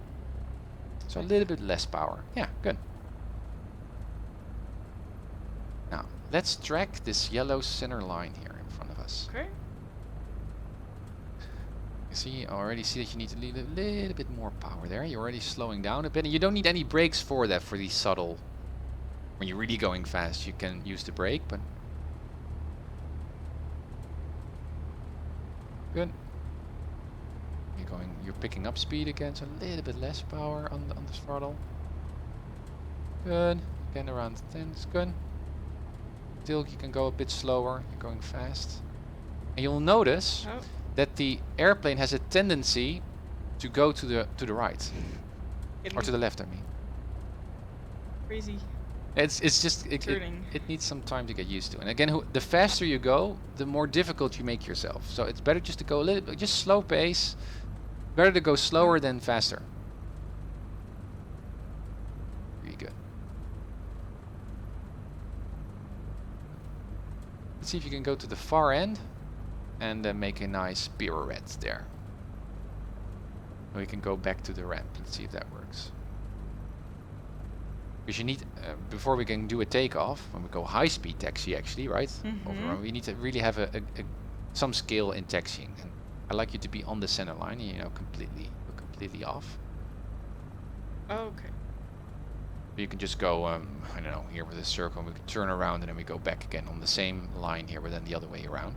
So a little bit less power. Yeah, good. Now let's track this yellow center line here in front of us. Okay. You see, I already see that you need to leave a little bit more power there. You're already slowing down a bit, and you don't need any brakes for that, for these subtle. When you're really going fast, you can use the brake, but good. You're picking up speed again, so a little bit less power on the throttle. Good. Again around 10 is good. Still, you can go a bit slower. You're going fast, and you'll notice Oh. that the airplane has a tendency to go to the right or to the left. I mean, Crazy. it's just Turning. it needs some time to get used to. And again, the faster you go, the more difficult you make yourself. So it's better just to go a little bit, just slow pace. Better to go slower than faster. Really good. Let's see if you can go to the far end and make a nice pirouette there. We can go back to the ramp. Let's see if that works. Because you need, before we can do a takeoff, when we go high-speed taxi actually, right? Overrun, we need to really have some skill in taxiing. And I like you to be on the center line, you know, completely off. Oh, okay. You can just go, I don't know, here with a circle, and we can turn around and then we go back again on the same line here, but then the other way around.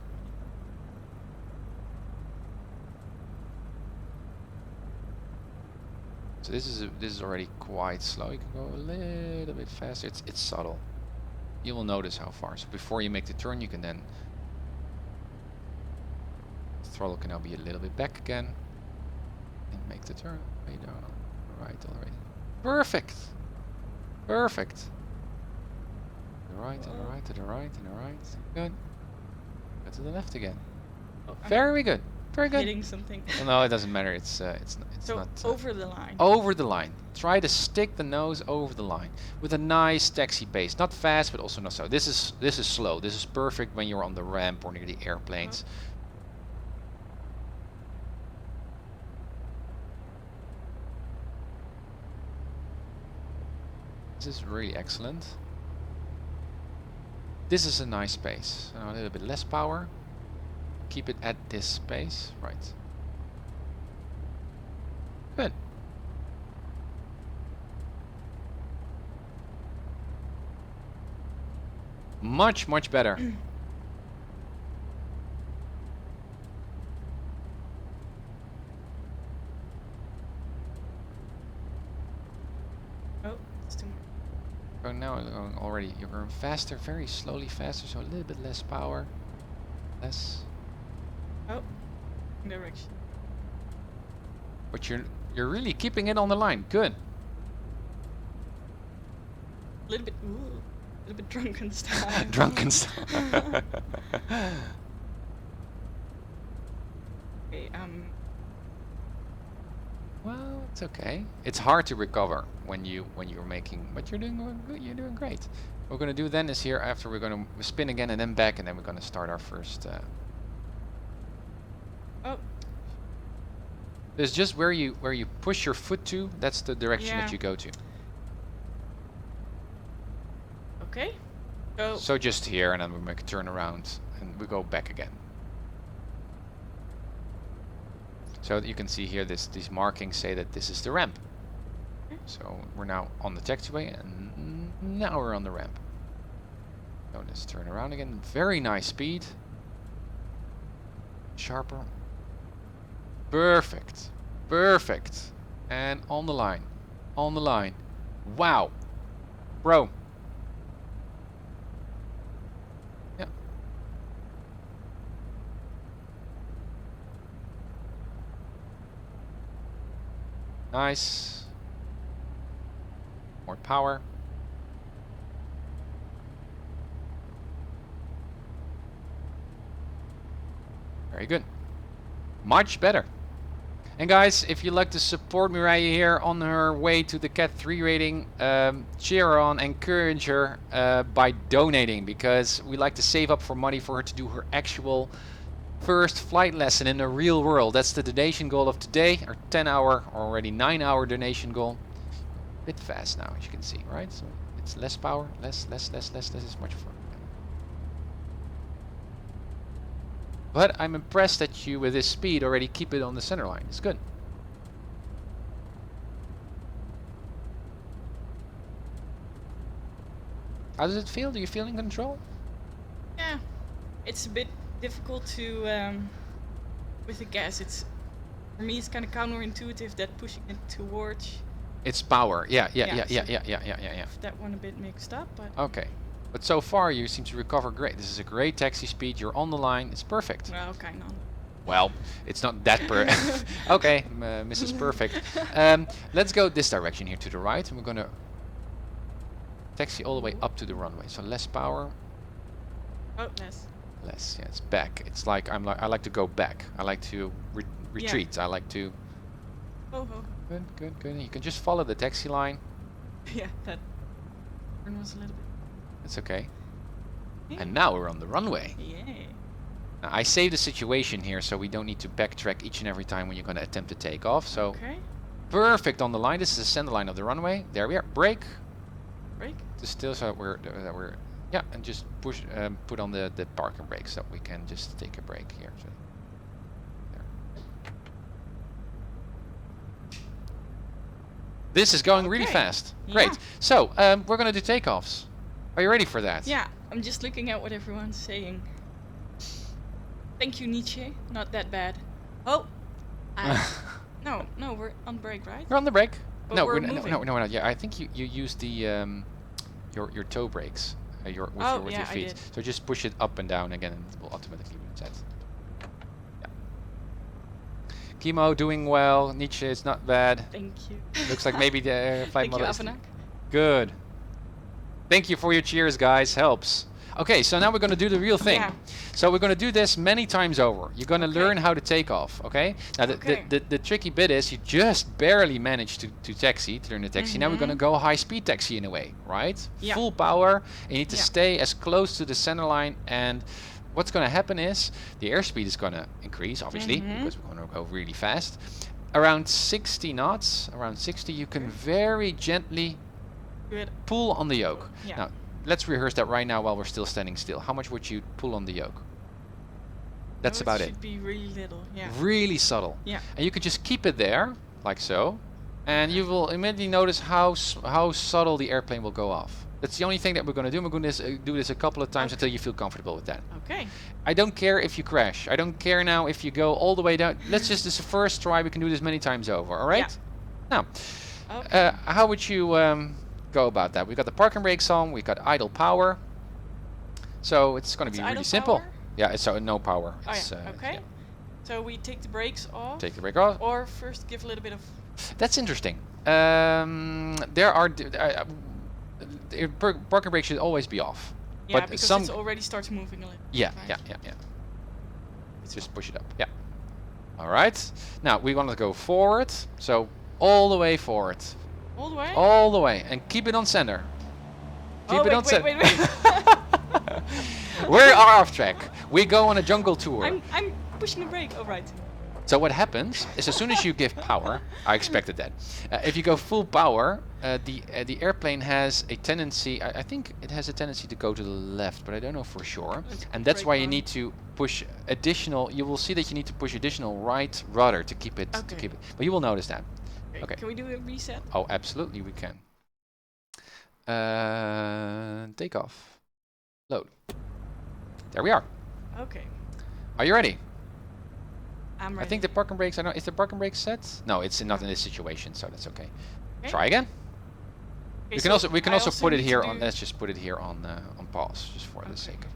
So this is already quite slow. You can go a little bit faster. It's subtle. You will notice how far. So before you make the turn, you can then the throttle can now be a little bit back again and make the turn. Way down on the right already. Perfect. Perfect. To the right, to the right, to the right, to the right. Good. Go to the left again. Oh, I'm Very good. Very good. hitting something. Well, no, it doesn't matter. It's So not over the line. over the line. Try to stick the nose over the line with a nice taxi pace. Not fast, but also not slow. This is slow. This is perfect when you're on the ramp or near the airplanes. This is really excellent. This is a nice pace. A little bit less power. Keep it at this pace. Right. Good. Much better. Oh, it's too much. Oh, now you're going already. You're going faster, very slowly faster, so a little bit less power. Less. Oh, direction. But you're really keeping it on the line. Good. little bit, a little bit drunken style. Drunken style. Okay, Well, it's okay. It's hard to recover when you're making, but you're doing good. You're doing great. What we're gonna do then is here after we're gonna spin again and then back, and then we're gonna start our first. Oh, There's just where you push your foot to. That's the direction Yeah. that you go to. okay. So, So just here, and then we make a turn around, and we go back again. So you can see here, these markings say that this is the ramp. So we're now on the taxiway, and now we're on the ramp. So let's turn around again. Very nice speed. Sharper. Perfect. Perfect. And on the line. On the line. Wow. Bro. Yeah. Nice. More power. Very good. Much better. And guys, if you'd like to support Mireille here on her way to the Cat 3 rating, cheer her on, encourage her by donating, because we like to save up for money for her to do her actual first flight lesson in the real world. That's the donation goal of today, our 10-hour, already 9-hour donation goal. A bit fast now, as you can see, right? So it's less power, less is much fun. But I'm impressed that you, with this speed, already keep it on the center line. It's good. How does it feel? Do you feel in control? yeah, it's a bit difficult to, with the gas. It's, for me, it's kind of counterintuitive that pushing it towards It's power. Yeah. Yeah, that one a bit mixed up, but Okay. But so far you seem to recover great. This is a great taxi speed. You're on the line. It's perfect. well, kind of. Well, it's not that okay, Mrs. Perfect. Let's go this direction here to the right, and we're gonna taxi all the way up to the runway. So less power, Oh, less. less. Yeah, it's back. It's like I like to go back. I like to retreat. I like to. Oh, Good. You can just follow the taxi line. yeah, that turn was a little bit. It's okay. Yeah. And now we're on the runway. Yeah. Now, I saved the situation here, so we don't need to backtrack each and every time when you're going to attempt to take off. So Okay. perfect on the line. This is the center line of the runway. There we are. Brake. Break. Just still, so we're yeah, and just push put on the parking brake so we can just take a break here. So, there. This is going really Okay. fast. Yeah. Great. So we're going to do takeoffs. Are you ready for that? Yeah, I'm just looking at what everyone's saying. Thank you, Nietzsche. Not that bad. Oh. No, we're on break, right? We're on the brake. But No, we're no, moving. no, we're not. Yeah, I think you used the your toe brakes with your I feet. did. So just push it up and down again, and it will automatically reset. Yeah. Chemo doing well. Nietzsche is not bad. Thank you. Looks like maybe the flight Thank you, model is Avenak. good. Thank you for your cheers, guys. Helps. Okay, so now we're going to do the real thing. Yeah. So we're going to do this many times over. You're going to Okay. learn how to take off, okay? Now Okay. the tricky bit is you just barely managed to taxi, to learn the taxi. Now we're going to go high speed taxi in a way, right? Yeah. Full power. You need to Yeah. stay as close to the center line, and what's going to happen is the airspeed is going to increase, obviously, because we're going to go really fast. Around 60 knots, around 60, you can very gently Good. pull on the yoke. Yeah. Now, let's rehearse that right now while we're still standing still. How much would you pull on the yoke? That's Oh, about it it. should be really little. Yeah. Really subtle. Yeah. And you can just keep it there, like so, and you will immediately notice how subtle the airplane will go off. That's the only thing that we're going to do. We're going to do this a couple of times until you feel comfortable with that. Okay. I don't care if you crash. I don't care now if you go all the way down. Let's just, this is the first try. We can do this many times over, all right? Now, Okay. how would you go about that? We've got the parking brakes on. We've got idle power. So it's going to It's be really idle simple. power? Yeah, so no power. Oh It's, yeah. Okay. yeah. So we take the brakes off, Take the brake off. or first give a little bit of. That's interesting. There are parking brake should always be off. Yeah, but because some it already starts moving a little. yeah, right? yeah. Just push it up. Yeah. All right. Now we want to go forward. So all the way forward. All the way. All the way, and keep it on center. Keep oh, it on center. wait. We are off track. We go on a jungle tour. I'm pushing the brake. Oh right. So what happens is as soon as you give power, I expected that. If you go full power, the airplane has a tendency. I think it has a tendency to go to the left, but I don't know for sure. And that's why you need to push additional. You will see that you need to push additional right rudder to keep it. Okay. But you will notice that. Okay. Can we do a reset? Oh, absolutely, we can. Take off. Load. There we are. Okay. Are you ready? I'm ready. I think the parking brakes are not. Is the parking brake set? No, it's not in this situation, so that's okay. Okay. Try again. Okay, We can I also put it need to here do- on. Let's just put it here on pause, just for the sake of.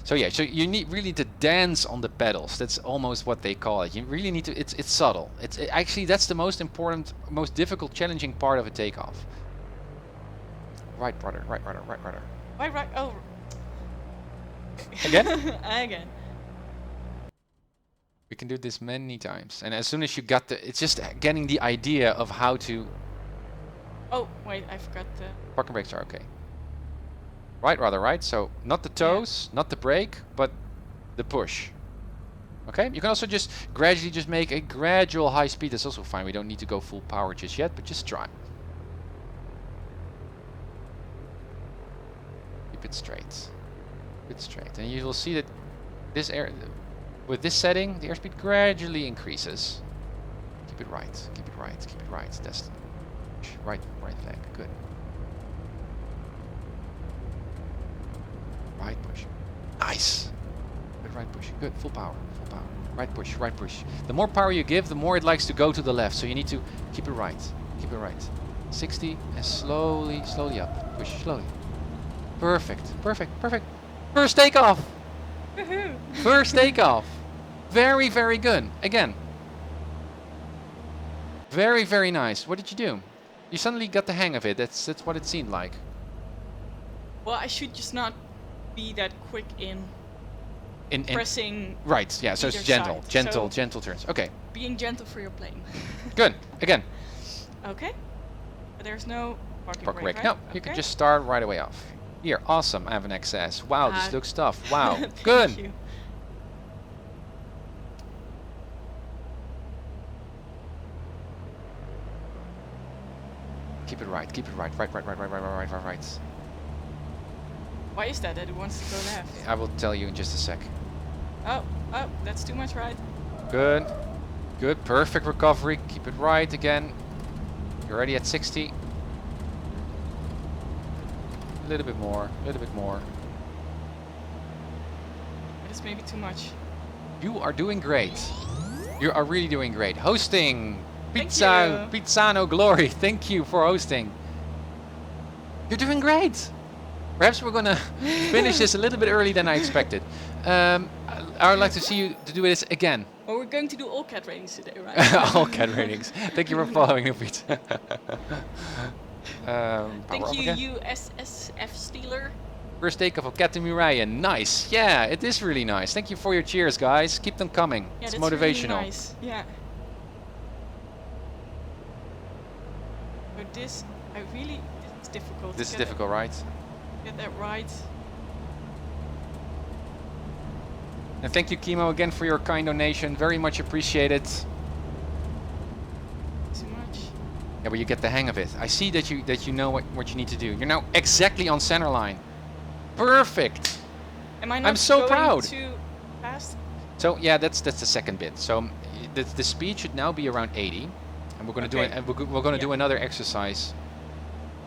So yeah, so you need really to dance on the pedals. That's almost what they call it. You really need to. It's subtle. Actually that's the most important, most difficult, challenging part of a takeoff. Right rudder, right rudder, right rudder. Right. Oh. Again? Again. We can do this many times, and as soon as you got it's just getting the idea of how to. Oh wait, I forgot the. Parking brakes are okay. Right rudder, right? So not the toes, not the brake, but the push. Okay? You can also just gradually just make a gradual high speed. That's also fine. We don't need to go full power just yet, but just try. Keep it straight. Keep it straight. And you will see that this with this setting, the airspeed gradually increases. Keep it right. Keep it right. Keep it right. That's the right leg. Good. Right push. Nice. Good right push. Good. Full power. Full power. Right push. Right push. The more power you give, the more it likes to go to the left. So you need to keep it right. Keep it right. 60 and slowly up. Push slowly. Perfect. First takeoff. Woohoo! First takeoff. Very good. Again. Very nice. What did you do? You suddenly got the hang of it. That's what it seemed like. Well, I should just not be that quick in In pressing. right. Yeah. So it's either gentle, side. So- gentle turns. Okay. Being gentle for your plane. Good. Again. Okay. But there's no parking Park brake, brake. right? No, you can Okay. just start right away off. Here, awesome. I have an XS. Wow, this Ah. looks tough. Wow, Thank good. you. Keep it right. Keep it right. Right. Why is that? That it wants to go left. I will tell you in just a sec. Oh, that's too much right. Good. Good. Perfect recovery. Keep it right again. You're already at 60. A little bit more. That is maybe too much. You are doing great. You are really doing great. Hosting. Thank Pizza. you. Pizzano Glory. Thank you for hosting. You're doing great. Perhaps we're gonna finish this a little bit early than I expected. I would like to see you to do this again. Well, we're going to do all cat ratings today, right? All cat ratings. Thank you for following, Upit. Thank you, USSF Steeler. First takeoff of Captain Murayan. Nice. Yeah, it is really nice. Thank you for your cheers, guys. Keep them coming. Yeah, It's that's motivational. Really nice. Yeah. But this, this is difficult. This to is get difficult, right? Get that right. And thank you, Kimo, again for your kind donation. Very much appreciated. Too much. Yeah, but you get the hang of it. I see that you know what you need to do. You're now exactly on center line. Perfect. Am I not I'm so going proud. too fast? So yeah, that's the second bit. So the speed should now be around 80, and we're going to Okay. we're going to do Yeah. another exercise.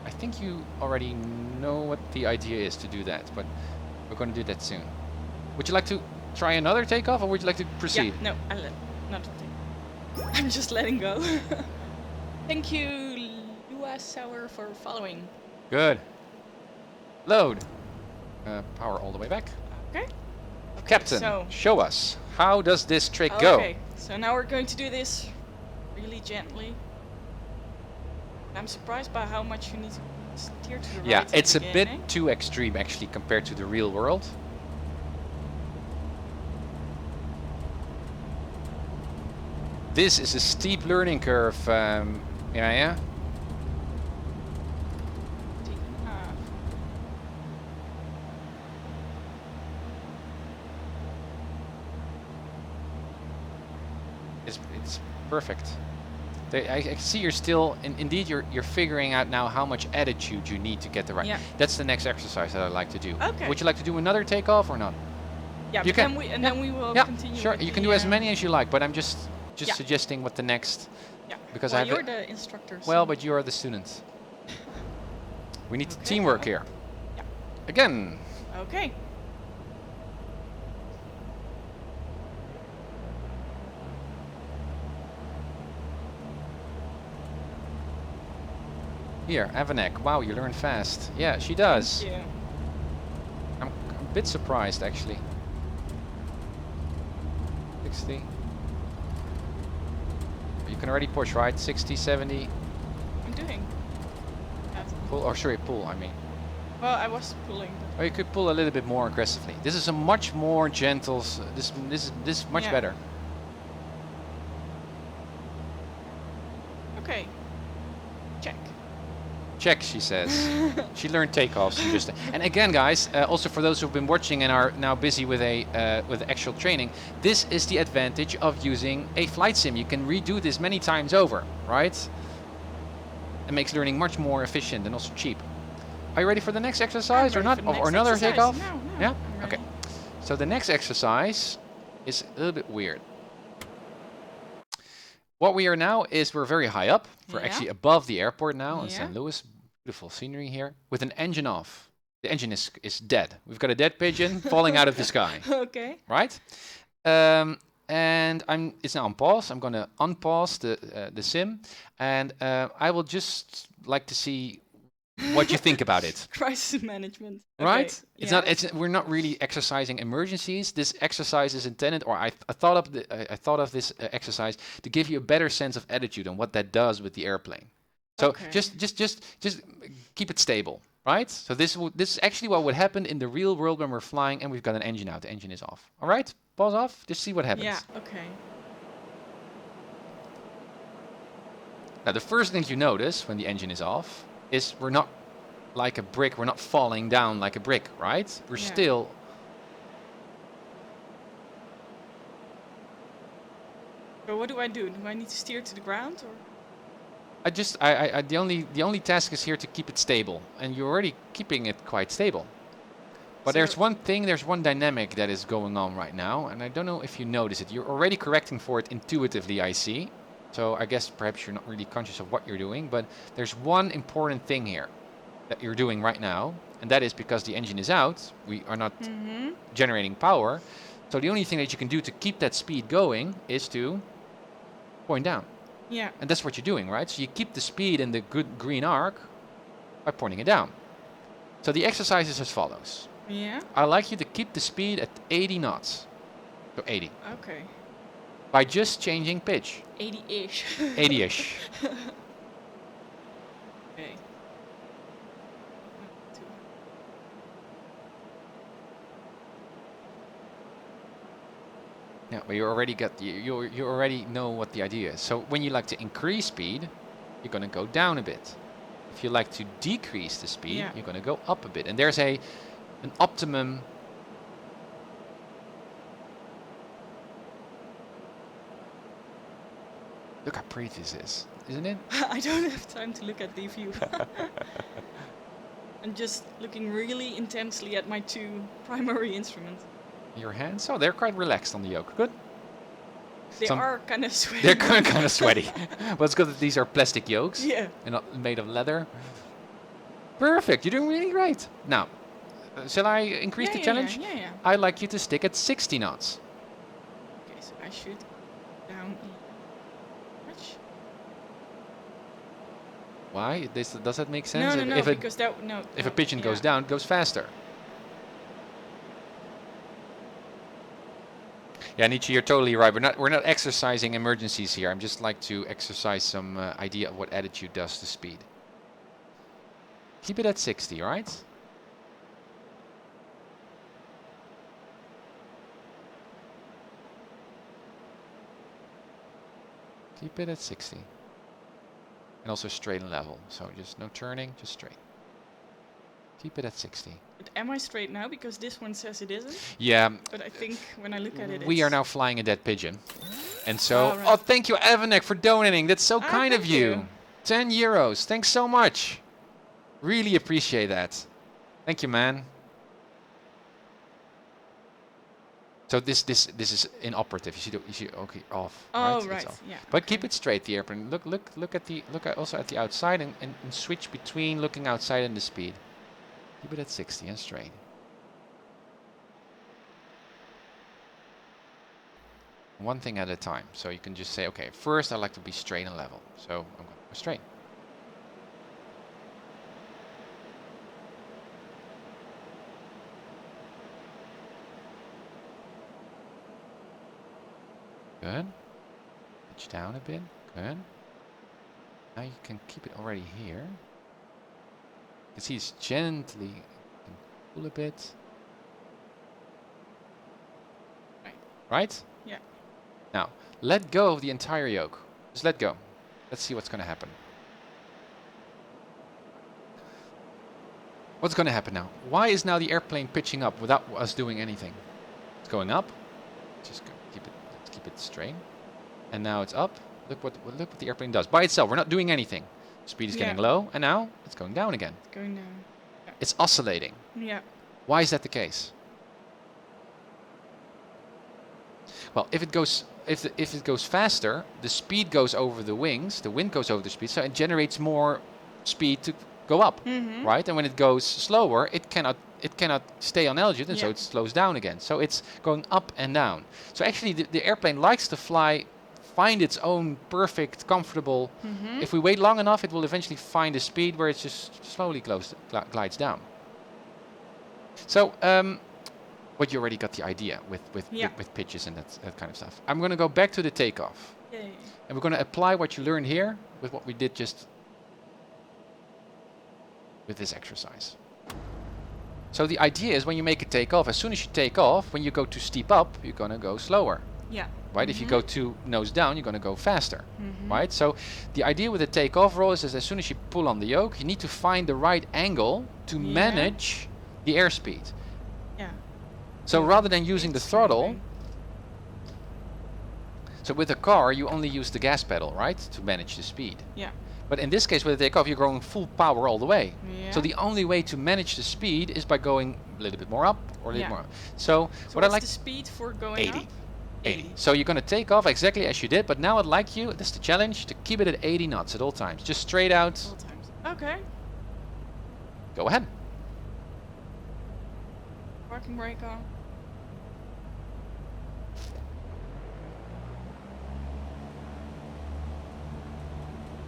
I think you already know what the idea is to do that, but we're going to do that soon. Would you like to try another takeoff, or would you like to proceed? Yeah, no, not a thing. I'm just letting go. Thank you, Lua Sauer, for following. Good. Load. Power all the way back. Okay. Captain, So, show us. How does this trick go? okay, so now we're going to do this really gently. I'm surprised by how much you need to steer to the right. Yeah, at the it's a bit beginning. too extreme actually compared to the real world. This is a steep learning curve, yeah. 14.5. It's perfect. I see you're still, indeed, you're figuring out now how much attitude you need to get the right. Yeah. That's the next exercise that I like to do. Okay. Would you like to do another takeoff or not? Yeah, You but can- then we will Yeah, continue. sure. with You can the, do as many as you like, but I'm just Yeah. suggesting what the next. Yeah. Because well, I have you're a- the instructor. Well, so- but you are the student. We need Okay. teamwork here. Yeah. Again. Okay. Here, Avanek. Wow, you learn fast. Yeah, she does. Yeah. I'm a bit surprised actually. 60. You can already push, right? 60, 70. I'm doing. that. Pull, or sorry, pull, I mean. Well, I was pulling. Or you could pull a little bit more aggressively. This is a much more gentle, this is much Yeah. better. Okay. Check. Check, she says. She learned takeoffs and just. And again, guys, also for those who've been watching and are now busy with with actual training, this is the advantage of using a flight sim. You can redo this many times over, right? It makes learning much more efficient and also cheap. Are you ready for the next exercise or ready not? for the Or next another exercise. takeoff? No, Yeah. I'm Okay. ready. So the next exercise is a little bit weird. What we are now is we're very high up. We're Yeah. actually above the airport now in Yeah. St. Louis. Beautiful scenery here with an engine off. The engine is dead. We've got a dead pigeon falling out of the sky, Okay. right? And it's now on pause. I'm going to unpause the sim, and I will just like to see what you think about it. Crisis management. Right? Okay, It's yeah. not. We're not really exercising emergencies. This exercise is intended, or I thought of this exercise to give you a better sense of attitude and what that does with the airplane. So Okay. just keep it stable, right? So this is actually what would happen in the real world when we're flying and we've got an engine out. The engine is off. All right, pause off. Just see what happens. Yeah. Okay. Now the first thing you notice when the engine is off is we're not like a brick. We're not falling down like a brick, right? We're Yeah. still. So what do I do? Do I need to steer to the ground or? The only task is here to keep it stable, and you're already keeping it quite stable. But there's So- one thing, there's one dynamic that is going on right now, and I don't know if you notice it. You're already correcting for it intuitively, I see. So I guess perhaps you're not really conscious of what you're doing, but there's one important thing here that you're doing right now, and that is because the engine is out, we are not Mm-hmm. generating power. So the only thing that you can do to keep that speed going is to point down. Yeah. And that's what you're doing, right? So you keep the speed in the good green arc by pointing it down. So the exercise is as follows. Yeah. I like you to keep the speed at 80 knots. So 80. Okay. By just changing pitch. 80-ish. 80-ish. Okay. 1, 2. Yeah, but you already got you already know what the idea is. So when you like to increase speed, you're going to go down a bit. If you like to decrease the speed, Yeah. you're going to go up a bit. And there's an optimum. Look how pretty this is, isn't it? I don't have time to look at the view. I'm just looking really intensely at my 2 primary instruments. Your hands? Oh, they're quite relaxed on the yoke. Good. They Some- are kind of sweaty. They're kind of sweaty. But it's good that these are plastic yokes Yeah. and not made of leather. Perfect. You're doing really great. Now, shall I increase the challenge? Yeah, yeah. I'd like you to stick at 60 knots. Okay, so I should down much. Why? Does that make No, sense? no, no, if because that no. if no, a pigeon goes yeah. down, it goes faster. Yeah, Nietzsche, you're totally right. We're not exercising emergencies here. I'm just like to exercise some idea of what attitude does to speed. Keep it at 60, right? Keep it at 60. And also straight and level. So just no turning, just straight. Keep it at 60. But am I straight now? Because this one says it isn't. Yeah, But I think when I look at it, we are it's- now flying a dead pigeon. And so, right. oh, thank you, Evanek, for donating. That's so Ah, kind of thank you. you. 10 euros. Thanks so much. Really appreciate that. Thank you, man. So this is inoperative. You see okay off. Oh, It's right. off. Yeah. But keep it straight, the airplane. Look also at the outside and switch between looking outside and the speed. Keep it at 60 and straight. One thing at a time. So you can just say, okay, first I like to be straight and level. So I'm going to go straight. Good. Pitch down a bit. Good. Now you can keep it already here. You can see it's gently pull a bit. Right? Yeah. Now, let go of the entire yoke. Just let go. Let's see what's going to happen. What's going to happen now? Why is now the airplane pitching up without us doing anything? It's going up. Just keep it straight. And now it's up. Look what the airplane does by itself. We're not doing anything. Speed is getting low, and now it's going down again. It's going down. Yeah. It's oscillating. Yeah. Why is that the case? Well, if it goes faster, the speed goes over the wings, the wind goes over the speed, so it generates more speed to go up, right? And when it goes slower, it cannot stay on altitude, and so it slows down again. So it's going up and down. So actually, the airplane likes to find its own perfect, comfortable. If we wait long enough, it will eventually find a speed where it just slowly glides down. So. But you already got the idea with pitches and that kind of stuff. I'm going to go back to the takeoff. Yay. And we're going to apply what you learned here with what we did just with this exercise. So the idea is when you make a takeoff, as soon as you take off, when you go too steep up, you're going to go slower. Yeah. Right? If you go too nose down, you're going to go faster. Right? So the idea with the takeoff roll is as soon as you pull on the yoke, you need to find the right angle to manage the airspeed. Yeah. So rather than using the throttle, so with a car you only use the gas pedal, right, to manage the speed. Yeah. But in this case with the takeoff you're going full power all the way. Yeah. So the only way to manage the speed is by going a little bit more up or a little more up. So what what's I like the speed for going 80. up? 80. So you're going to take off exactly as you did, but now I'd like you, this is the challenge, to keep it at 80 knots at all times. Just straight out. All times. Okay. Go ahead. Parking brake on.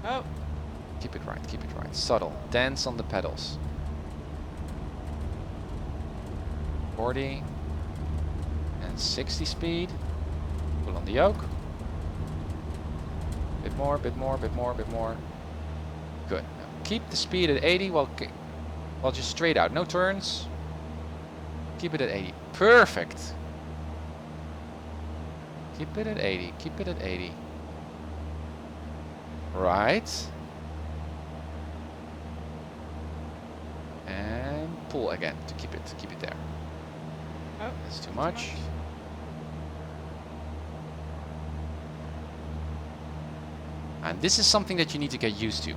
Oh. Keep it right, keep it right. Subtle. Dance on the pedals. 40 and 60 speed. Pull on the yoke. Bit more, bit more, bit more, bit more. Good. Now keep the speed at 80 while just straight out. No turns. Keep it at 80. Perfect. Keep it at 80. Keep it at 80. Right. And pull again to keep it there. Oh, That's too much. And this is something that you need to get used to,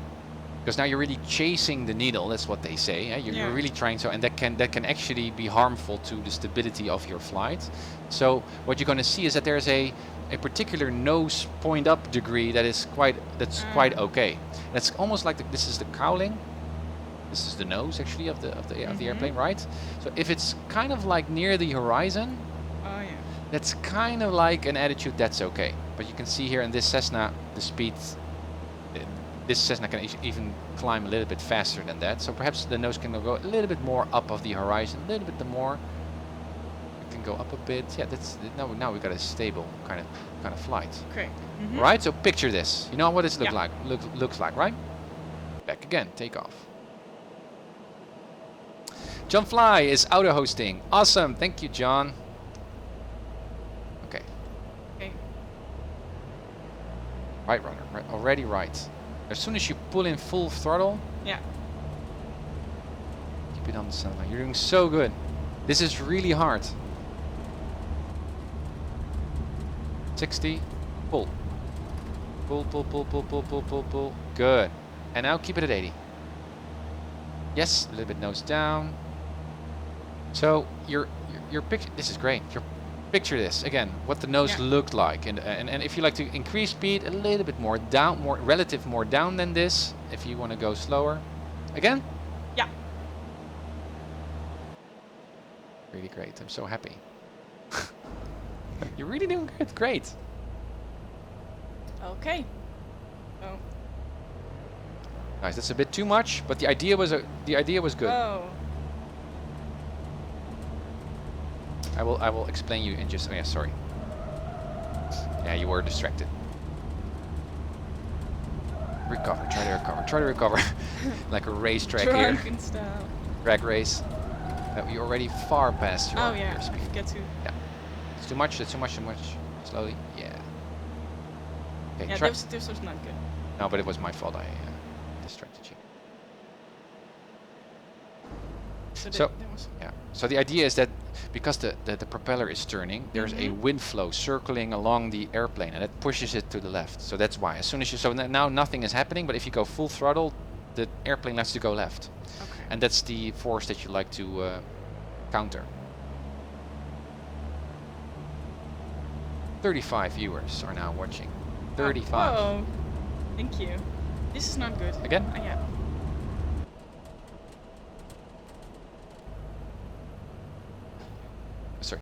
because now you're really chasing the needle. That's what they say. Eh? You're really trying to, and that can actually be harmful to the stability of your flight. So what you're going to see is that there's a particular nose point up degree that is quite okay. That's almost like this is the cowling. This is the nose actually of the airplane, right? So if it's kind of like near the horizon, that's kind of like an attitude that's okay. But you can see here in this Cessna, the speed, this Cessna can even climb a little bit faster than that. So perhaps the nose can go a little bit more up of the horizon, a little bit more. It can go up a bit. Yeah, that's now we got a stable kind of flight. Okay. Right. So picture this. You know what this looks like, right? Back again. Take off. John Fly is auto hosting. Awesome. Thank you, John. Okay. Okay. Right, runner. Right, already right. As soon as you pull in full throttle, Yeah. keep it on the center line. You're doing so good. This is really hard. 60. Pull. Pull, pull, pull, pull, pull, pull, pull, pull. Good. And now keep it at 80. Yes, a little bit nose down. So your picture. This is great. Picture this again. What the nose Yeah. looked like, and if you like to increase speed a little bit more down, more down than this. If you want to go slower, again. Yeah. Really great. I'm so happy. You're really doing good. Great. Okay. Oh. Nice. That's a bit too much, but the idea was good. Oh. I will explain you in just. Oh yeah, sorry. Yeah, you were distracted. Recover. Try to recover. Try to recover. Like a racetrack here. Drunken style. Drag race. You're already far past your, Oh yeah. your speed. Get to. Yeah. It's too much. That's too much. Too much. Slowly. Yeah. Okay. Yeah. Try. This was not good. No, but it was my fault. I distracted you. So, So- that was. Yeah. So the idea is that because the propeller is turning, there's a wind flow circling along the airplane, and it pushes it to the left. So that's why. As soon as you now nothing is happening, but if you go full throttle, the airplane has to go left, Okay. and that's the force that you like to counter. 35 viewers are now watching. 35. Whoa. Thank you. This is not good. Again? Yeah.